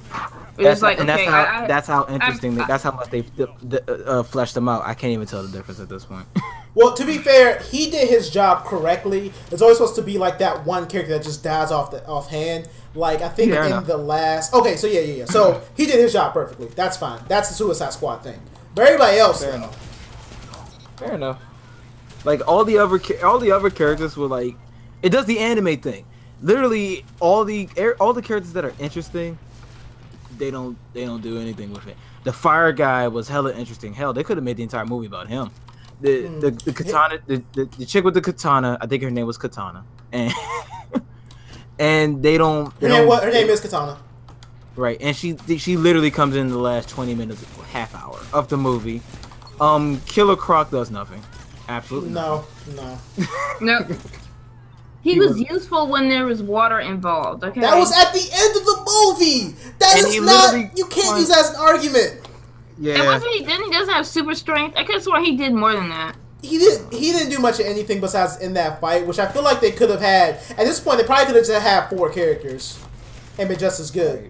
That's how interesting. That's how much they fleshed them out. I can't even tell the difference at this point. Well, to be fair, he did his job correctly. It's always supposed to be like that one character that just dies offhand. Like, I think the last... Okay, so yeah. So, he did his job perfectly. That's fine. That's the Suicide Squad thing. But everybody else, Fair enough. Like, all the other characters were like... It does the anime thing. Literally, all the characters that are interesting, they don't do anything with it. The fire guy was hella interesting. Hell, they could have made the entire movie about him. The katana, the chick with the katana, I think her name was Katana, and they don't. Her name is Katana. Right, and she literally comes in the last 20 minutes, half hour of the movie. Killer Croc does nothing. Absolutely. No. No. He was useful when there was water involved. Okay. That was at the end of the movie. That is not. You can't use that as an argument. Yeah. And wasn't he? Then he doesn't have super strength. I could have sworn he did more than that. He didn't do much of anything besides in that fight, which I feel like they could have had. At this point, they probably could have just had 4 characters and been just as good.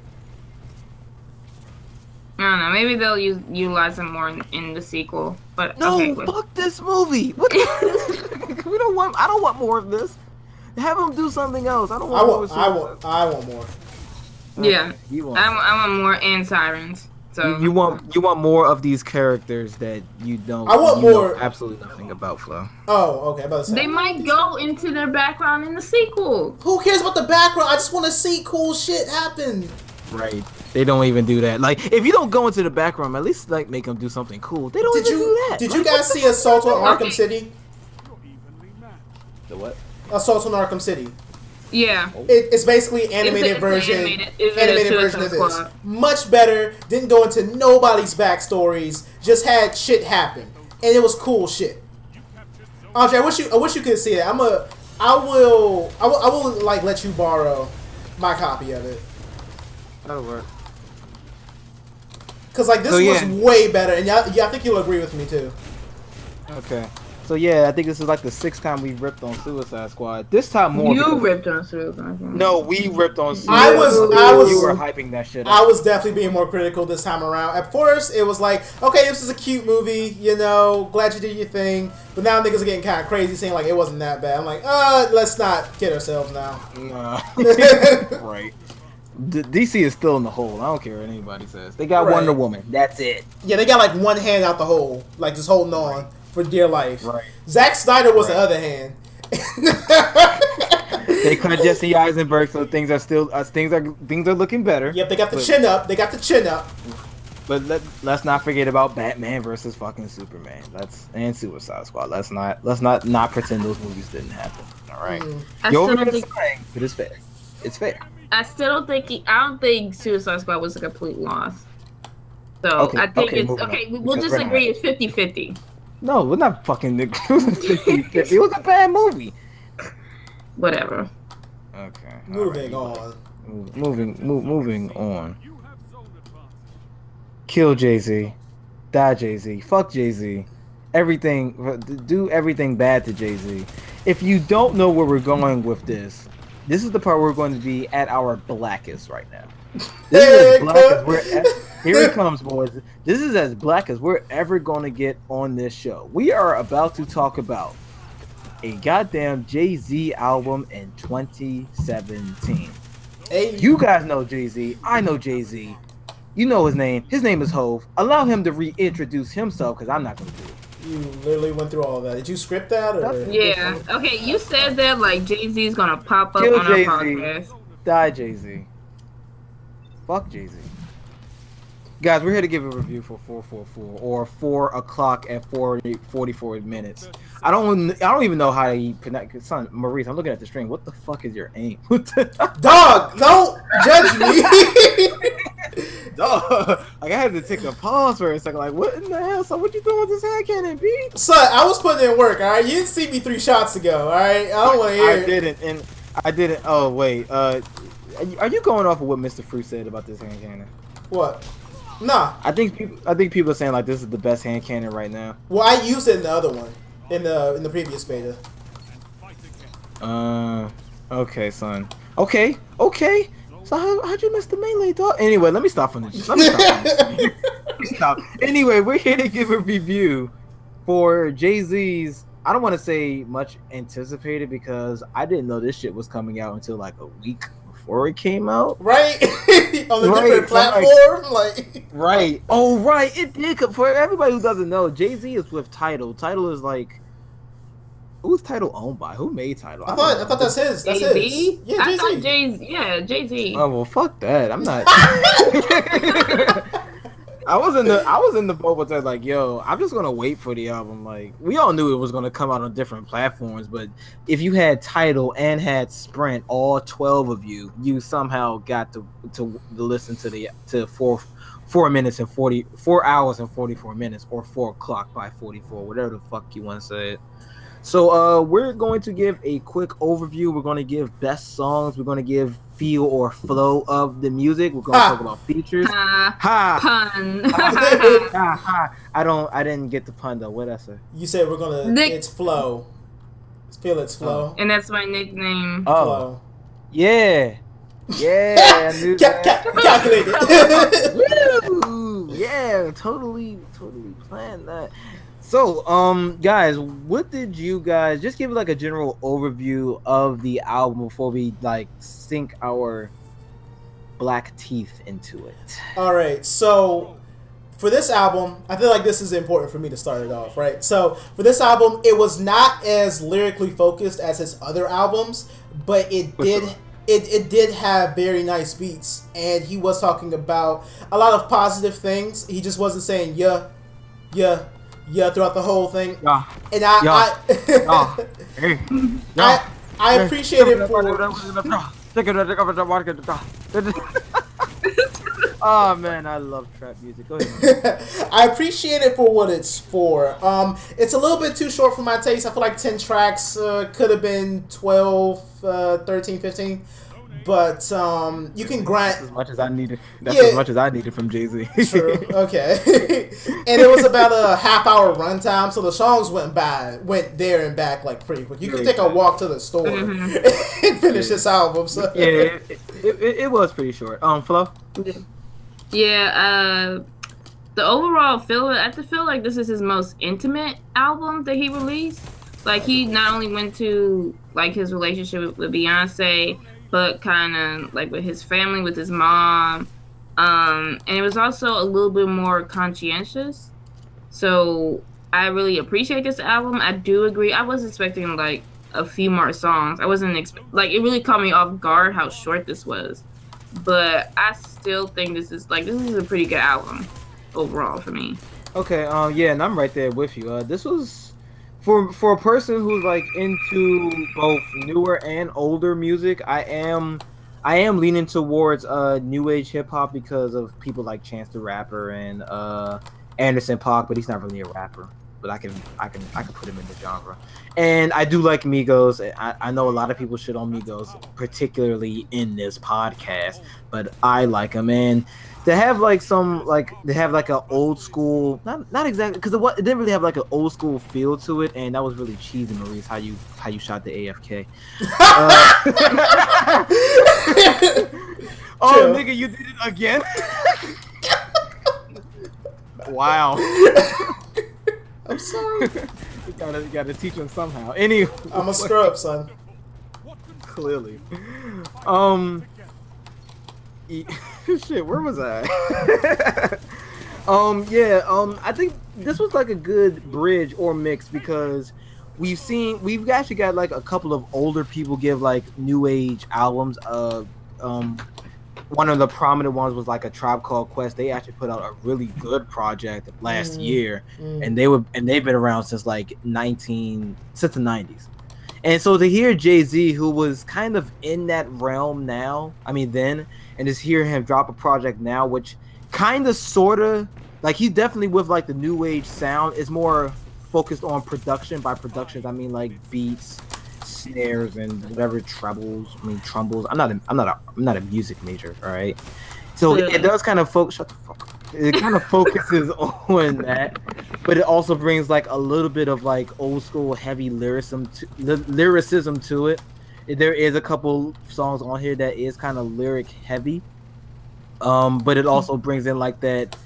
I don't know. Maybe they'll utilize them more in the sequel. But no, okay, fuck this movie. What? We don't want. I don't want more of this. Have them do something else. I don't want. I want more. Yeah, I want more and sirens. So you want more of these characters that you don't. I want more. Know absolutely nothing about, Flo. Oh, okay. About to say. They might go into their background in the sequel. Who cares about the background? I just want to see cool shit happen. Right. They don't even do that. Like, if you don't go into the background, at least like make them do something cool. They don't even do that. Did you guys see Assault on Arkham City? The what? Assault on Arkham City. Yeah. It's basically animated version of this. Much better. Didn't go into nobody's backstories. Just had shit happen, and it was cool shit. Andre, I wish you could see it. I will like let you borrow my copy of it. That'll work. Cause like this was way better, and I think you'll agree with me too. Okay. So yeah, I think this is like the 6th time we ripped on Suicide Squad. This time more. You ripped on Suicide Squad. No, we ripped on Suicide Squad. I was. You were hyping that shit up. I was definitely being more critical this time around. At first, it was like, okay, this is a cute movie, you know, glad you did your thing. But now niggas are getting kind of crazy, saying like it wasn't that bad. I'm like, let's not kid ourselves now. Right. DC is still in the hole. I don't care what anybody says. They got Wonder Woman. That's it. Yeah, they got like one hand out the hole, like just holding on for dear life. Right. Zack Snyder was the other hand. They cut Jesse Eisenberg, so things are looking better. Yep, they got the chin up. They got the chin up. But let's not forget about Batman versus fucking Superman. And Suicide Squad. Let's not pretend those movies didn't happen. All right. But it's fair. It's fair. I still don't think I don't think Suicide Squad was a complete loss. So I think it's okay. We'll just agree it's 50-50. No, we're not fucking 50-50. It was a bad movie. Whatever. Okay. Moving on. Moving on. Kill Jay-Z. Die Jay-Z. Fuck Jay-Z. Everything. Do everything bad to Jay-Z. If you don't know where we're going with this is the part where we're going to be at our blackest right now. This is as black as we're at. Here it comes, boys. This is as black as we're ever going to get on this show. We are about to talk about a goddamn Jay-Z album in 2017. Hey. You guys know Jay-Z. I know Jay-Z. You know his name. His name is Hove. Allow him to reintroduce himself, because I'm not going to do it. You literally went through all of that. Did you script that? Or? Yeah. Okay, you said that like Jay-Z's going to pop up Kill on Jay-Z. our podcast. Die Jay-Z. Fuck Jay-Z. Guys, we're here to give a review for 444 or 4 o'clock at 44 minutes. I don't even know how to connect. Son, Maurice, I'm looking at the stream. What the fuck is your aim? Dog, don't judge me. Dog, like I had to take a pause for a second. Like, what in the hell? So what you doing with this hand cannon, B? Son, I was putting in work. All right, you didn't see me 3 shots ago. All right, I don't want to hear. I didn't. Oh wait. Are you going off of what Mr. Fruit said about this hand cannon? What? Nah. I think people are saying like this is the best hand cannon right now. Well, I used it in the other one, in the previous beta. Okay, son. Okay. So how'd you miss the melee, dog? Anyway, let me stop from this. Let me stop. Anyway, we're here to give a review for Jay-Z's. I don't want to say much anticipated because I didn't know this shit was coming out until like a week before it came out. Right? On a different platform? Right. Oh, right. It did. For everybody who doesn't know, Jay-Z is with Tidal. Tidal is like... Who's Tidal owned by? Who made Tidal? I thought that's his. That's his. Yeah, I thought Jay-Z. Oh, well, fuck that. I'm not... I was in the boat with that, like, yo, I'm just gonna wait for the album. Like, we all knew it was gonna come out on different platforms, but if you had Tidal and had Sprint, all 12 of you somehow got to listen to 4 hours and 44 minutes, or 4 o'clock by 44, whatever the fuck you want to say it. So we're going to give a quick overview. We're going to give best songs. We're going to give feel or flow of the music. We're going to talk about features. Pun. I didn't get the pun though. What did I say? You said we're gonna. It's flow. Feel its flow. And that's my nickname. Oh. Flow. Yeah. Yeah. Calculated. Woo! Yeah. Totally planned that. So, guys, what did you guys just give like a general overview of the album before we like sink our black teeth into it? All right, so for this album, I feel like this is important for me to start it off, right? So for this album, it was not as lyrically focused as his other albums, but it did have very nice beats, and he was talking about a lot of positive things. He just wasn't saying yeah throughout the whole thing. Yeah. And I appreciate it for. Oh man, I love trap music. Go ahead. I appreciate it for what it's for. It's a little bit too short for my taste. I feel like 10 tracks could have been 12, 13, 15. But you can grind as much as I needed. That's as much as I needed from Jay-Z. True. Okay. And it was about a half-hour runtime, so the songs went there and back like pretty quick. You could take a walk to the store and finish this album. So. Yeah, it was pretty short. Flo. Yeah. The overall feel, I feel like this is his most intimate album that he released. Like he not only went to like his relationship with Beyonce, but kind of like with his family, with his mom. And it was also a little bit more conscientious. So I really appreciate this album. I do agree. I was expecting like a few more songs. I wasn't like it really caught me off guard how short this was. But I still think this is a pretty good album overall for me. Okay, yeah, and I'm right there with you. This was for a person who's like into both newer and older music. I am leaning towards new age hip hop because of people like Chance the Rapper and Anderson .Paak, but he's not really a rapper. But I can put him in the genre. And I do like Migos. I know a lot of people shit on Migos, particularly in this podcast, but I like them. And to have like an old school, not exactly, because it didn't really have like an old school feel to it, and that was really cheesy, Maurice, how you shot the AFK. Oh, nigga, you did it again? Wow. I'm sorry. You gotta teach him somehow. Anyway, I'm a scrub, son. Clearly. Shit, where was I? I think this was like a good bridge or mix because we've actually got like a couple of older people give like new age albums. One of the prominent ones was like a Tribe Called Quest. They actually put out a really good project last year, and they've been around since like since the 90s. And so to hear Jay-Z, who was kind of in that realm now, then, and just hear him drop a project now, which kind of sort of like he's definitely with like the new age sound, is more focused on production. By productions, I mean like beats, snares, and whatever trumbles. I'm not a music major, all right. So it does kind of shut the fuck up. It kind of focuses on that, but it also brings like a little bit of like old school heavy lyricism to it. There is a couple songs on here that is kind of lyric heavy, but it also brings in like that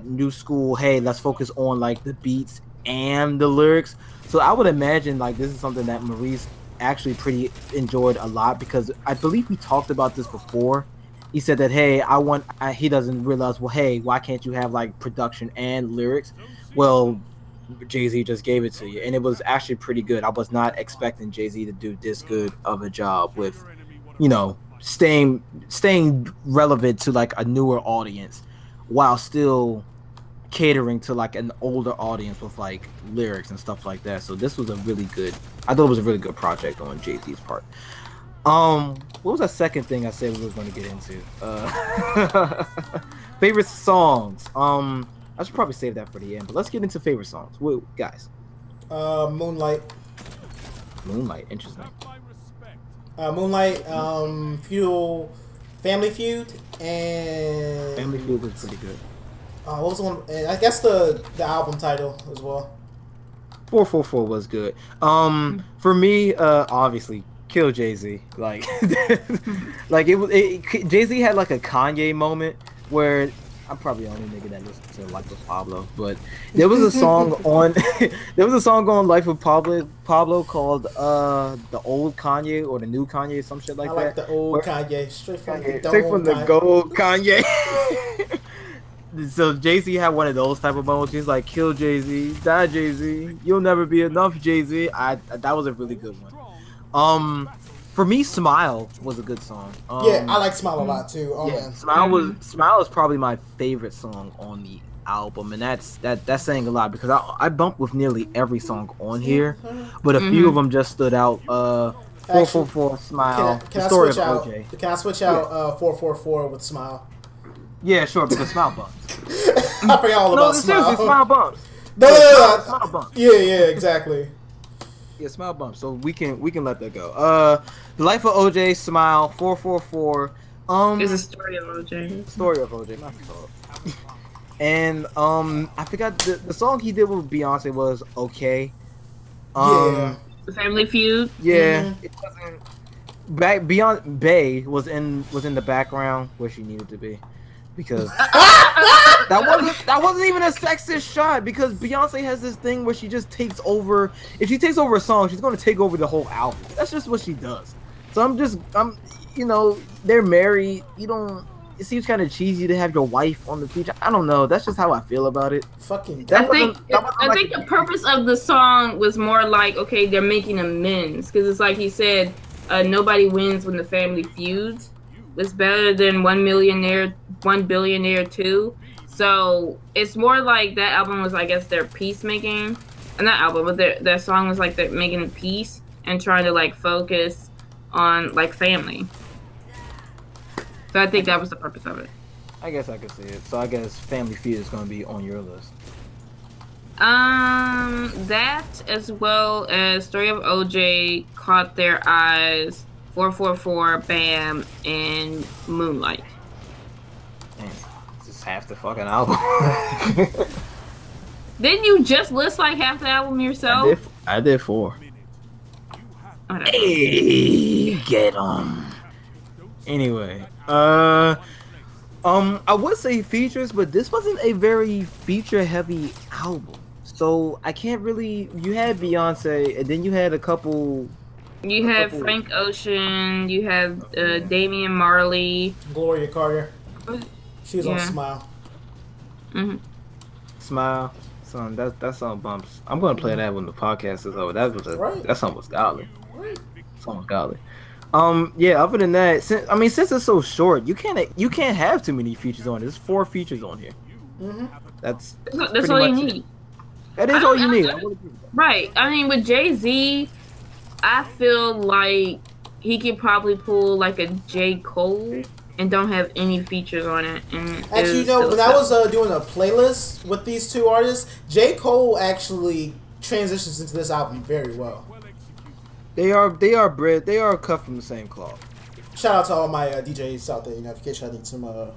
new school. Hey, let's focus on like the beats and the lyrics. So I would imagine like this is something that Maurice actually pretty enjoyed a lot, because I believe we talked about this before. He said that, hey, he doesn't realize, well, hey, why can't you have like production and lyrics? Well, Jay-Z just gave it to you, and it was actually pretty good. I was not expecting Jay-Z to do this good of a job with, staying relevant to like a newer audience while still catering to like an older audience with like lyrics and stuff like that. So this was I thought it was a really good project on Jay-Z's part. What was that second thing I said we were going to get into? Favorite songs. I should probably save that for the end, but let's get into favorite songs. Wait, guys. Moonlight. Moonlight, interesting. Moonlight, Family Feud, and Family Feud was pretty good. What was the one? And I guess the album title as well. 444 was good. For me, obviously, Kill Jay-Z. Like, Jay-Z had like a Kanye moment where I'm probably the only nigga that listens to Life of Pablo, but there was a song on Life of Pablo called the old Kanye or the new Kanye, some shit like that. I like the old Kanye, straight from the gold Kanye. So Jay-Z had one of those type of moments. He's like, kill Jay-Z, die Jay-Z, you'll never be enough Jay-Z. That was a really good one. For me, Smile was a good song. Yeah, I like Smile a lot too. Man. Smile is probably my favorite song on the album, and that's saying a lot because I bumped with nearly every song on here, but a few of them just stood out. 444 Smile, the story of OJ. Can I switch out 444 with Smile? Yeah, sure, because Smile bumps. I forgot all about Smile. Seriously, Smile bumps. No. Smile bumps. Yeah, exactly. Yeah, Smile bumps. So we can let that go. The Life of OJ, Smile, 444. It's a story of OJ. Story of OJ, my fault. And I forgot the song he did with Beyonce was Okay. Yeah. The Family Feud. Yeah, it wasn't. Beyond Bay was in the background where she needed to be. Because that wasn't even a sexist shot, because Beyonce has this thing where she just takes over. If she takes over a song, she's gonna take over the whole album. That's just what she does. So they're married. It seems kind of cheesy to have your wife on the feature. I don't know. That's just how I feel about it. Fucking. I think the purpose of the song was more like, okay, they're making amends, because it's like he said, nobody wins when the family feuds. It's better than 1 billionaire 2. So it's more like that album was, I guess, their peacemaking. And that album, but their song was like they're making peace and trying to like focus on like family. So I think that was the purpose of it. I guess I could see it. So I guess Family Feud is going to be on your list. That as well as Story of OJ, Caught Their Eyes, 444, Bam, and Moonlight. Damn, this is half the fucking album. Didn't you just list like half the album yourself? I did 4. Hey, get 'em. Anyway, I would say features, but this wasn't a very feature-heavy album. So I can't really. You had Beyonce, and then you had a couple You have Frank Ocean. You have Damian Marley. Gloria Carter. She was on Yeah. Smile. Mm-hmm. Smile. Son, that song bumps. I'm gonna play that when the podcast is over. Right. That song was godly. Right. Song was godly. Yeah. Other than that, since it's so short, you can't have too many features on it. There's 4 features on here. Mm-hmm. That's all you need. That is all you need. Right. I mean, with Jay-Z, I feel like he could probably pull like a J. Cole and don't have any features on it. And Actually, you know, when I was doing a playlist with these 2 artists, J. Cole actually transitions into this album very well. They are bred. They are cut from the same cloth. Shout out to all my DJs out there. You know, in case I need some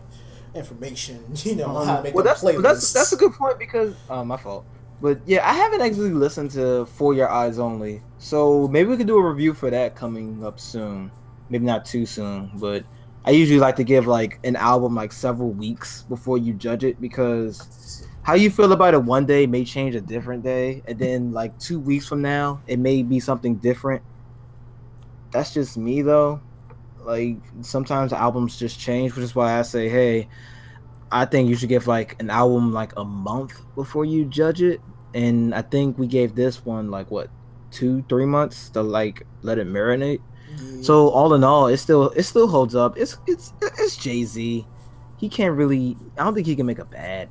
information, you know, how to make playlists. That's a good point because my fault. But yeah, I haven't actually listened to For Your Eyes Only, so maybe we could do a review for that coming up soon. Maybe not too soon, but I usually like to give like an album like several weeks before you judge it, because how you feel about it one day may change a different day, and then like 2 weeks from now it may be something different. That's just me though. Like sometimes albums just change, which is why I say, hey, I think you should give like an album like a month before you judge it. And I think we gave this one like what, 2-3 months to like let it marinate. Yeah. So all in all, it still holds up. It's Jay-Z. He can't really. I don't think he can make a bad.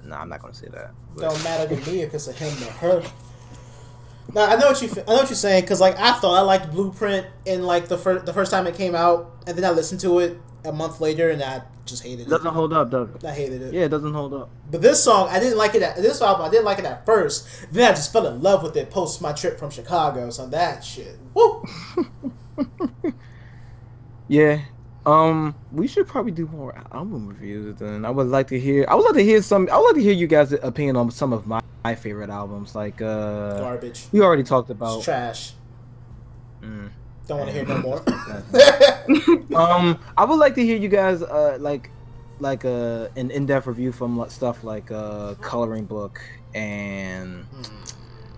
No, I'm not gonna say that. But. Don't matter to me if it's a him or her. Now I know what you're saying, because like I thought I liked Blueprint in like the first time it came out, and then I listened to it a month later, and I just hated it. Doesn't hold up, does it? I hated it. Yeah, it doesn't hold up. But this song, I didn't like it. This album, I didn't like it at first. Then I just fell in love with it post my trip from Chicago. So that shit. Woo. Yeah. We should probably do more album reviews. Then I would like to hear you guys' opinion on some of my favorite albums. Like garbage. We already talked about. It's trash. Don't want to hear no more. I would like to hear you guys like an in-depth review from stuff like Coloring Book, and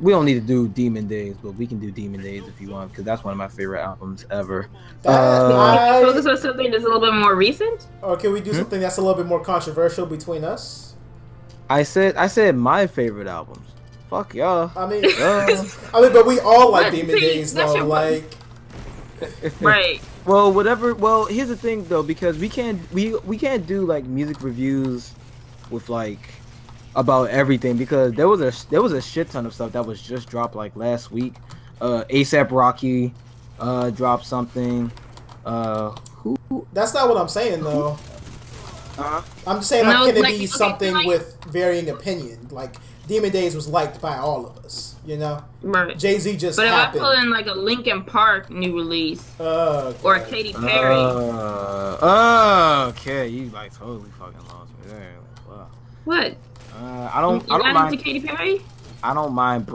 we don't need to do Demon Days, but we can do Demon Days if you want, because that's one of my favorite albums ever. So this was something that's a little bit more recent? Or can we do something that's a little bit more controversial between us? I said my favorite albums. Fuck y'all. I mean, but we all like Demon Days though, like. Right. Well, whatever. Well, here's the thing though, because we can't do like music reviews with like about everything, because there was a shit ton of stuff that was just dropped like last week. ASAP Rocky dropped something. Who? That's not what I'm saying though. I'm just saying like, can it be something with varying opinion? Like Demon Days was liked by all of us, you know. Right. Jay-Z just. But happened. if I pull in like a Linkin Park new release, or a Katy Perry. Okay, you like totally fucking lost me there. Wow. What? I don't mind. Into Katy Perry? I don't mind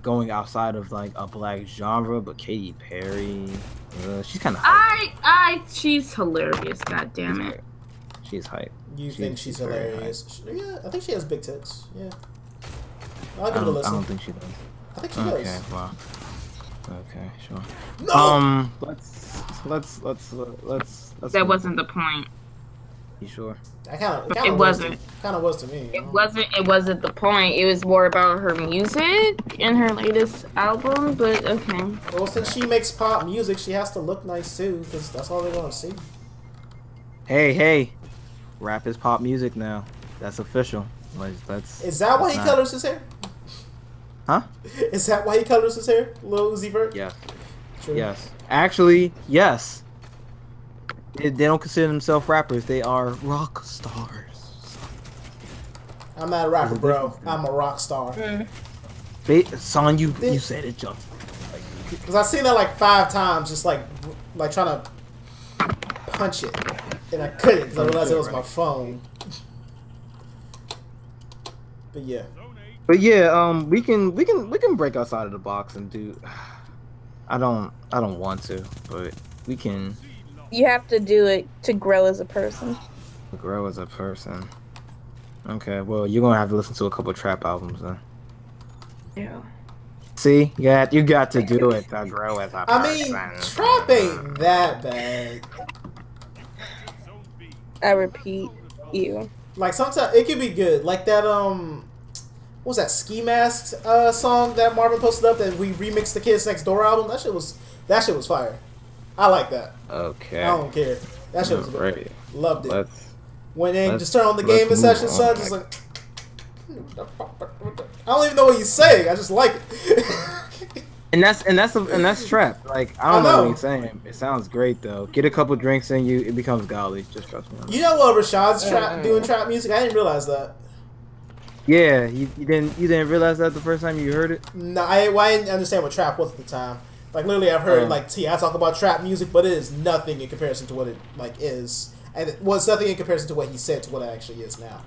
going outside of like a black genre, but Katy Perry, she's kind of. She's hilarious. God damn it. She's hype. You think she's hilarious? Yeah, I think she has big tits. Yeah. I'll give it a listen. I don't think she does. I think she does. Okay, well. Okay, sure. No! Let's. That wasn't the point. You sure? It wasn't. Kind of was to me. It wasn't the point. It was more about her music in her latest album. But okay. Well, since she makes pop music, she has to look nice too, because that's all they want to see. Hey, rap is pop music now. That's official. Is that why he colors his hair? Huh? Is that why he colors his hair, Lil Uzi Vert? Yeah. True. Yes. Actually, yes. They don't consider themselves rappers. They are rock stars. I'm not a rapper, bro. I'm a rock star. Son, you said it, Justin. Because I've seen that like 5 times, just like trying to punch it, and I couldn't because I realized it was my phone. But yeah, we can break outside of the box and do. I don't want to, but we can. You have to do it to grow as a person. Grow as a person. Okay, well, you're gonna have to listen to a couple trap albums then. Yeah. See, you got to do it to grow as a person. I mean, trap ain't that bad. I repeat, you. Like sometimes it can be good. Like that what was that Ski Mask song that Marvin posted up that we remixed the Kids Next Door album? That shit was fire. I like that. Okay. I don't care. That shit was good. Right. Loved it. When they just turn on the gaming session, son, just like I don't even know what he's saying. I just like it. and that's trap. Like I don't know what he's saying. It sounds great though. Get a couple drinks in you, it becomes golly. Just trust me. You know what? Rashad's doing trap music. I didn't realize that. Yeah, you didn't realize that the first time you heard it. No, I didn't understand what trap was at the time. Like literally, I've heard like T.I. talk about trap music, but it is nothing in comparison to what it like is, and it was nothing in comparison to what he said to what it actually is now.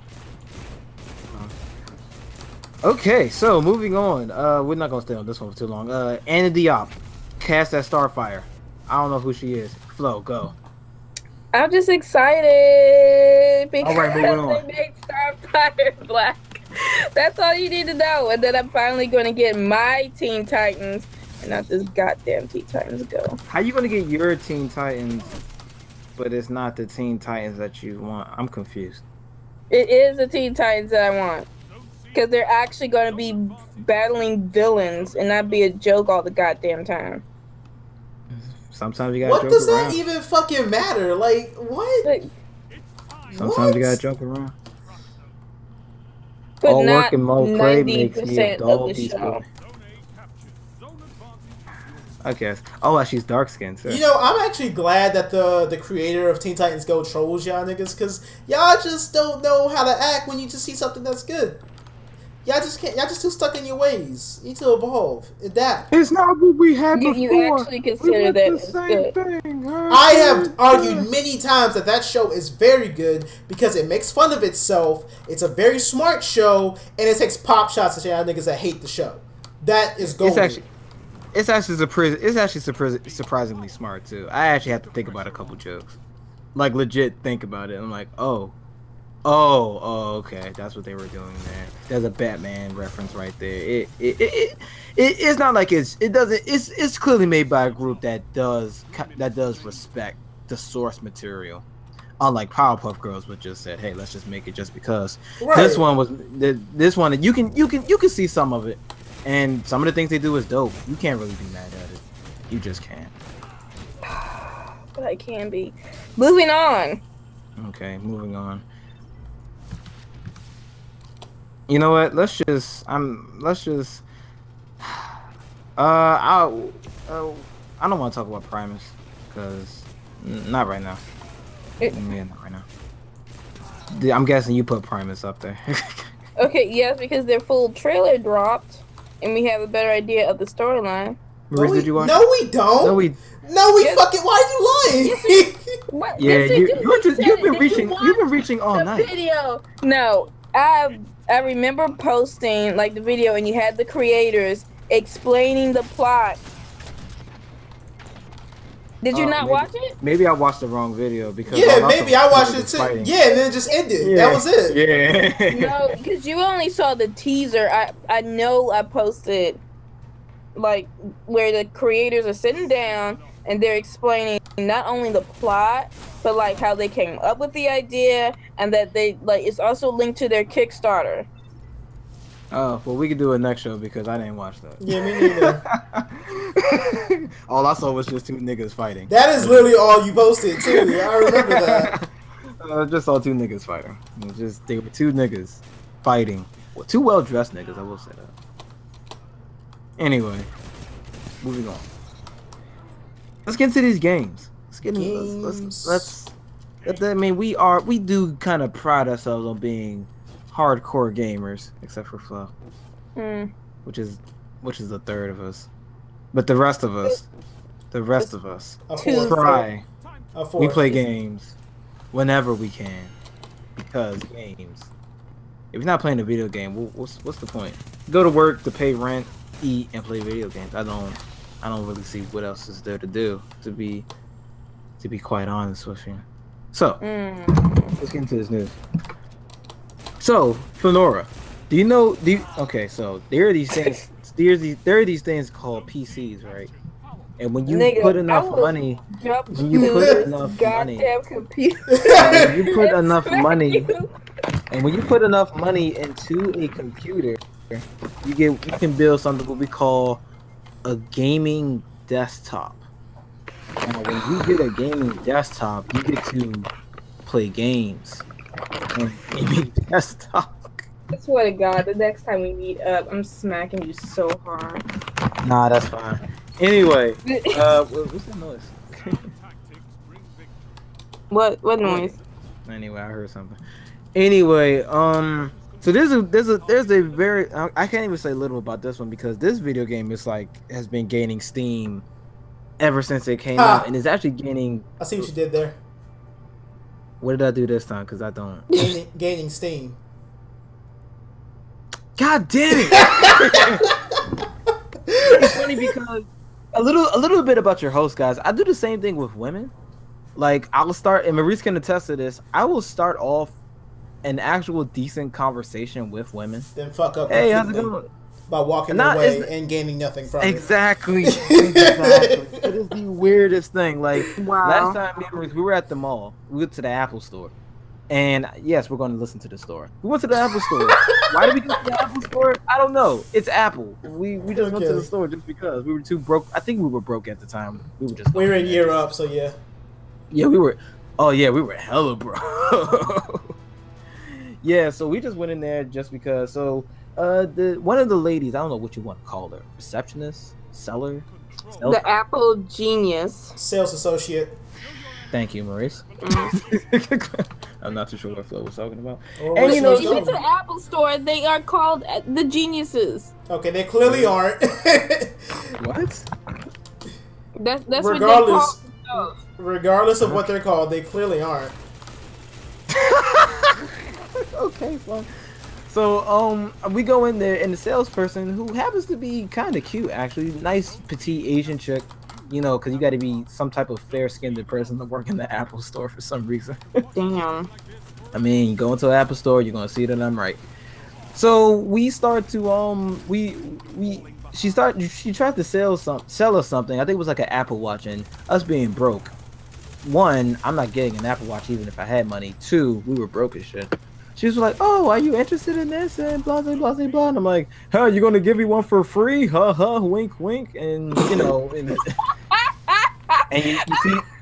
Okay, so moving on. We're not gonna stay on this one for too long. Anna Diop, cast as Starfire. I don't know who she is. Flo, go. I'm just excited because All right, moving on. they made Starfire black. That's all you need to know. And then I'm finally going to get my Teen Titans and not this goddamn Teen Titans Go. How you gonna get your Teen Titans, but it's not the Teen Titans that you want? I'm confused. It is the Teen Titans that I want. Because they're actually going to be battling villains and not be a joke all the goddamn time. Sometimes you gotta What joke does around. that even fucking matter? Like, what? Like, Sometimes you gotta joke around. but All not work and no play makes me a 90% dull of the peaceful. show. I guess. Oh, she's dark skinned. So. You know, I'm actually glad that the creator of Teen Titans Go trolls y'all niggas, because y'all just don't know how to act when you just see something that's good. Y'all just can't. Y'all just too stuck in your ways. You need to evolve, adapt. It's not what we had before. You actually consider that the as same good. thing. I have argued many times that that show is very good because it makes fun of itself. It's a very smart show, and it takes pop shots at y'all niggas that hate the show. That is golden. It's actually surprisingly smart too. I actually have to think about a couple jokes, like legit think about it. I'm like, oh, okay, that's what they were doing there. There's a Batman reference right there. It's not like it's clearly made by a group that does respect the source material. Unlike Powerpuff Girls, which just said, hey, let's just make it just because. Right. This one you can see some of it. And some of the things they do is dope. You can't really be mad at it. You just can't. But I can be. Moving on. Okay, moving on. You know what? Let's just. I don't want to talk about Primus because not right now. Yeah, not right now. I'm guessing you put Primus up there. Okay, yes, because their full trailer dropped. And we have a better idea of the storyline. Maurice, did you watch? No, we don't. No, we Yes. fucking. Why are you lying? What? Yeah, Yes, you've been reaching all night. Video. No, I remember posting like the video, and you had the creators explaining the plot. Did you not watch it? Maybe I watched the wrong video because Yeah, maybe I watched it too. fighting. Yeah, and then it just ended. Yeah. That was it. Yeah. No, because you only saw the teaser. I know I posted like where the creators are sitting down and they're explaining not only the plot but like how they came up with the idea and that they like it's also linked to their Kickstarter. Oh, well, we could do it next show because I didn't watch that. Yeah, me neither. All I saw was just two niggas fighting. That is literally all you posted too. I remember that. I just saw two niggas fighting. They were two niggas fighting. Well, two well-dressed niggas, I will say that. Anyway, moving on. Let's get into these games. Let's get into let's. I mean, we do kind of pride ourselves on being hardcore gamers, except for Flo, which is a third of us. But the rest of us, try. We play games whenever we can because games. If you're not playing a video game, what's the point? Go to work to pay rent, eat, and play video games. I don't really see what else is there to do. To be quite honest with you. So let's get into this news. So, Flonora, okay, so there are these things there are these things called PCs, right? And when you Nigga, put enough money, when you put enough money, when you put enough money, and when you put enough money into a computer, you can build something what we call a gaming desktop. Now, when you get a gaming desktop, you get to play games on a gaming desktop. I swear to God, the next time we meet up, I'm smacking you so hard. Nah, that's fine. Anyway, what's that noise? What noise? Anyway, I heard something. Anyway, so there's a very I can't even say little about this one because this video game is like has been gaining steam ever since it came out, and it's actually gaining. I see what you did there. What did I do this time? Because I don't. Gaining steam. God damn it! It's funny because a little bit about your host, guys. I do the same thing with women. Like I'll start, and Maurice can attest to this. I will start off an actual decent conversation with women. Then fuck up. Hey, how's it going? By walking away and gaining nothing from exactly. it. Exactly. It is the weirdest thing. Like wow. Last time me and Maurice, we were at the mall. We went to the Apple store. And yes, we're going to listen to the store. We went to the Apple store. Why did we go to the Apple store? I don't know. It's Apple. We just went to the store just because we were too broke. I think we were broke at the time. We were in year up, so yeah. Yeah, we were. Oh yeah, we were hella broke. Yeah, so we just went in there just because. So one of the ladies, I don't know what you want to call her, receptionist, seller, the Apple genius, sales associate. Thank you, Maurice. I'm not too sure what Flo was talking about. And you know, you went to the Apple store, they are called the geniuses. Okay, they clearly aren't. What? That's what they call themselves. Regardless of what they're called, they clearly aren't. Okay, fine. So we go in there, and the salesperson, who happens to be kind of cute, actually, nice petite Asian chick. You know, because you got to be some type of fair-skinned person to work in the Apple store for some reason. Damn. I mean, you go into an Apple store, you're gonna see that I'm right. So we start to she tried to sell us something. I think it was like an Apple Watch, and us being broke. One, I'm not getting an Apple Watch even if I had money. Two, we were broke as shit. She was like, "Oh, are you interested in this?" And blah blah blah blah. And I'm like, "Huh, you gonna give me one for free? Ha ha, wink wink." And you know, and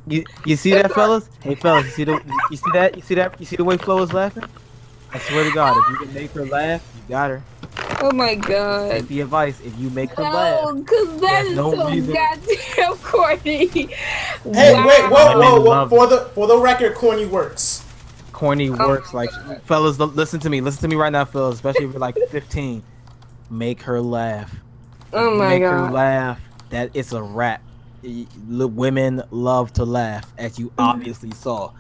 you see that, fellas? Hey, fellas, you see the way Flo is laughing? I swear to God, if you can make her laugh, you got her. Oh my God! Take the advice. If you make her laugh, because that is so goddamn corny. Hey, wow. Wait, whoa! For the record, corny works. Corny works. Like, fellas, listen to me right now, fellas, especially if you're like 15. Make her laugh. Oh my God! Make her laugh. That it's a wrap. Women love to laugh, as you obviously saw.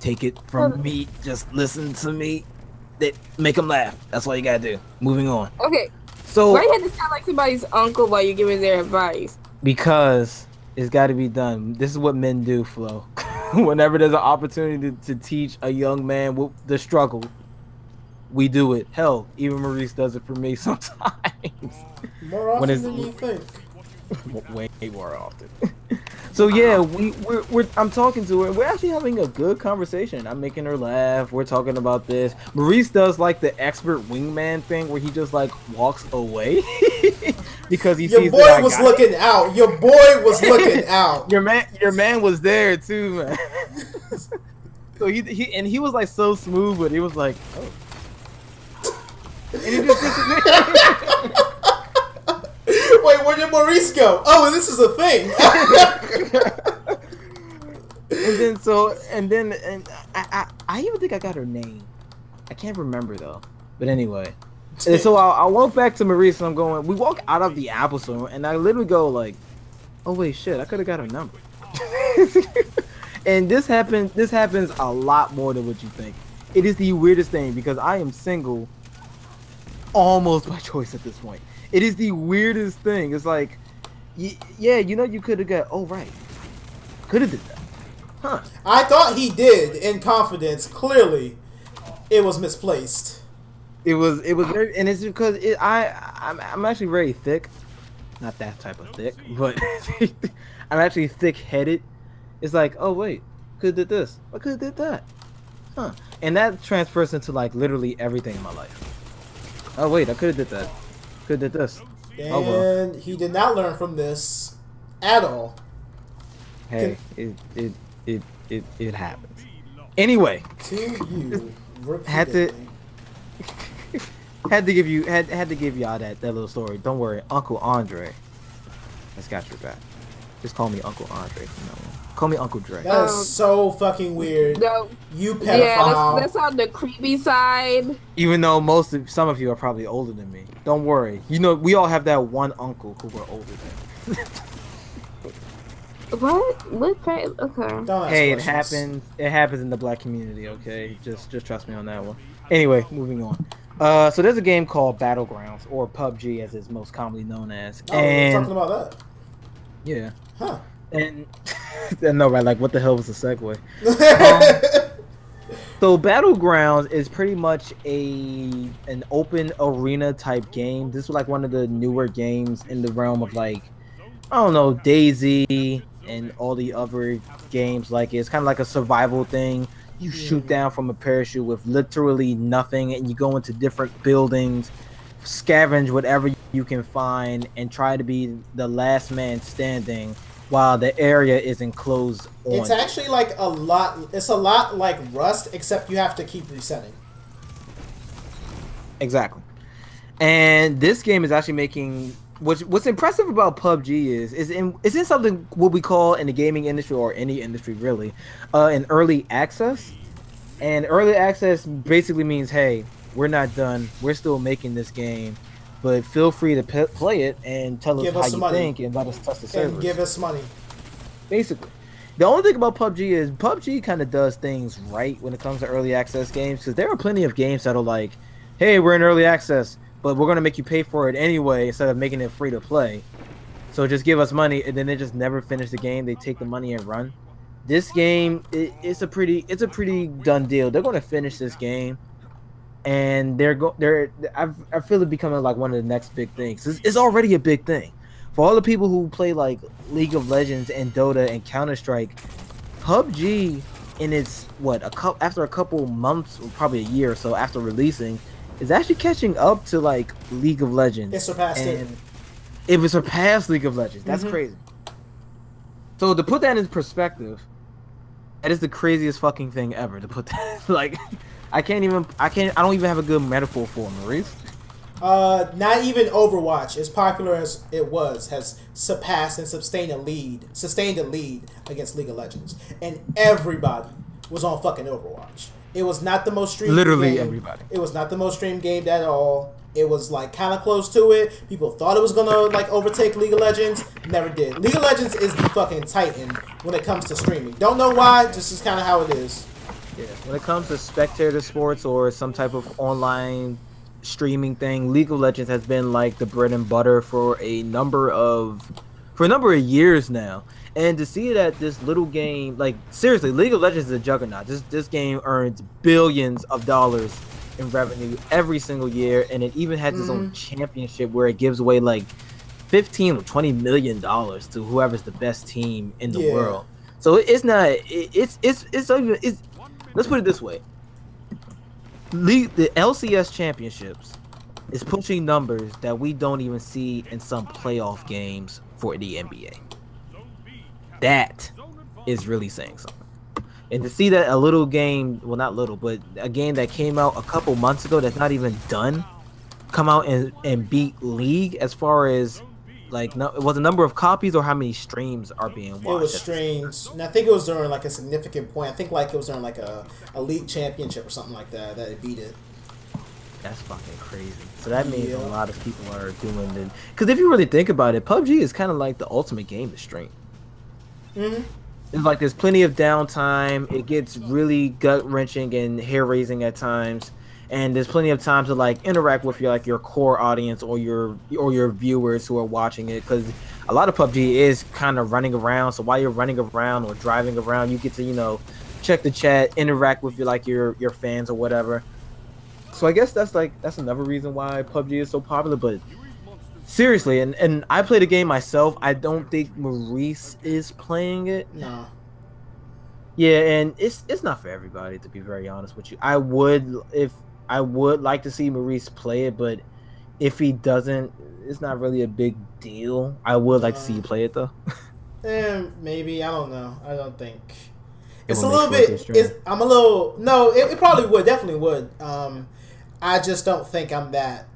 Take it from me. Just listen to me. Make them laugh. That's all you gotta do. Moving on. Okay. So why you had to sound like somebody's uncle while you're giving their advice? Because it's got to be done. This is what men do, Flo. Whenever there's an opportunity to teach a young man the struggle, we do it. Hell, even Maurice does it for me sometimes. More often than you think. Way more often. So yeah, I'm talking to her. We're actually having a good conversation. I'm making her laugh. We're talking about this. Maurice does like the expert wingman thing where he just like walks away because he sees your boy was looking out. Your boy was looking out. Your man was there too, man. So he was like so smooth, but he was like, oh. And he just disappeared. Wait, where did Maurice go? Oh, this is a thing. and I even think I got her name. I can't remember though. But anyway. And so I walk back to Maurice and we walk out of the Apple store and I literally go like, oh wait, shit, I could have got her number. And this happens a lot more than what you think. It is the weirdest thing because I am single almost by choice at this point. It is the weirdest thing. It's like, yeah, you know, you could have got. Oh right, could have did that, huh? I thought he did in confidence. Clearly, it was misplaced. It was very, and it's because I'm actually very thick, not that type of thick, but I'm actually thick-headed. It's like, oh wait, could have did this, I could have did that, huh? And that transfers into like literally everything in my life. Oh wait, I could have did that, could have did this. And oh, well. He did not learn from this at all. Hey, it happens. Anyway, to you, had to give y'all that little story. Don't worry, Uncle Andre has got your back. Just call me Uncle Andre from now on. Call me Uncle Dre. That is so fucking weird. No, you pedophile. Yeah, that's on the creepy side. Even though some of you are probably older than me. Don't worry. You know, we all have that one uncle who were older than me. What? Okay. Hey, it happens. It happens in the black community. Okay, just trust me on that one. Anyway, moving on. So there's a game called Battlegrounds, or PUBG, as it's most commonly known as. Oh, we're talking about that. Yeah. Huh. And I know, right? Like, what the hell was the segue? So Battlegrounds is pretty much an open arena type game. This was like one of the newer games in the realm of like, I don't know, DayZ and all the other games. Like, it's kind of like a survival thing. You shoot down from a parachute with literally nothing, and you go into different buildings, scavenge whatever you can find, and try to be the last man standing while the area is enclosed on. It's actually like it's a lot like Rust, except you have to keep resetting. Exactly. And this game is actually making... What's impressive about PUBG is in something what we call in the gaming industry, or any industry really, an early access. And early access basically means, hey, we're not done. We're still making this game, but feel free to play it and tell us how you think and let us test the servers. And give us money. Basically. The only thing about PUBG is PUBG kind of does things right when it comes to early access games, because there are plenty of games that are like, hey, we're in early access, but we're going to make you pay for it anyway instead of making it free to play. So just give us money, and then they just never finish the game. They take the money and run. This game, it's a pretty done deal. They're going to finish this game, and I feel it becoming like one of the next big things. It's already a big thing. For all the people who play like League of Legends and Dota and Counter-Strike, PUBG in its after a couple months, or probably a year or so after releasing, is actually catching up to like League of Legends. It surpassed it. It surpassed League of Legends. That's crazy. So to put that in perspective, that is the craziest fucking thing ever. To put that, like, I don't even have a good metaphor for it, Maurice. Not even Overwatch, as popular as it was, has surpassed and sustained a lead against League of Legends, and everybody was on fucking Overwatch. It was not the most streamed game. Everybody. It was not the most streamed game at all. It was like kind of close to it. People thought it was gonna like overtake League of Legends. Never did. League of Legends is the fucking titan when it comes to streaming. Don't know why. Just is kind of how it is. Yeah. When it comes to spectator sports or some type of online streaming thing, League of Legends has been like the bread and butter for a number of years now. And to see that this little game, like, seriously, League of Legends is a juggernaut. This game earns billions of dollars in revenue every single year, and it even has its own championship where it gives away like $15 or $20 million to whoever's the best team in the world. So it's not. It's let's put it this way. The LCS championships is pushing numbers that we don't even see in some playoff games for the NBA. That is really saying something. And to see that a little game, well, not little, but a game that came out a couple months ago that's not even done, come out and beat League as far as, like, it was a number of copies or how many streams are being watched. It was streams, and I think it was during like a significant point. I think like it was during like a league championship or something like that it beat it. That's fucking crazy. So that means a lot of people are doing it. Because if you really think about it, PUBG is kind of like the ultimate game to stream. It's like there's plenty of downtime. It gets really gut-wrenching and hair-raising at times. And there's plenty of time to like interact with your core audience or your viewers who are watching it, because a lot of PUBG is kind of running around. So while you're running around or driving around, you get to check the chat, interact with your fans or whatever. So I guess that's another reason why PUBG is so popular. But seriously, and I played the game myself. I don't think Maurice is playing it. No. Yeah, and it's not for everybody, to be very honest with you. I would like to see Maurice play it, but if he doesn't, it's not really a big deal. I would like to see you play it though. Maybe, I don't know. I don't think it's It a will little make bit. I'm a little. No, it probably would. Definitely would. I just don't think I'm that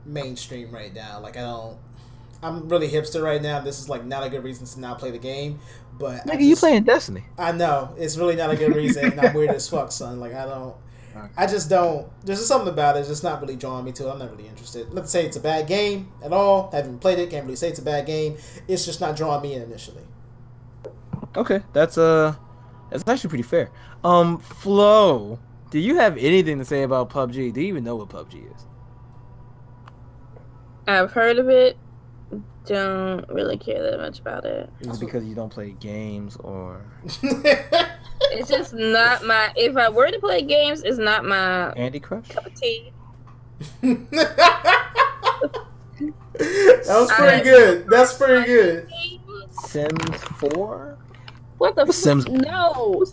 mainstream right now. Like I'm really hipster right now. This is like not a good reason to not play the game. But Nigga, you playing Destiny? I know it's really not a good reason. And I'm weird as fuck, son. Like I just don't. There's just something about it. It's just not really drawing me to it. I'm not really interested. Let's say it's a bad game at all. Haven't played it. Can't really say it's a bad game. It's just not drawing me in initially. Okay, that's actually pretty fair. Flo, do you have anything to say about PUBG? Do you even know what PUBG is? I've heard of it. Don't really care that much about it. Is it because you don't play games or? It's just not my. If I were to play games, it's not my Candy Crush? cup of tea. That was pretty good. That's pretty good. Sims 4? What the Sims? No.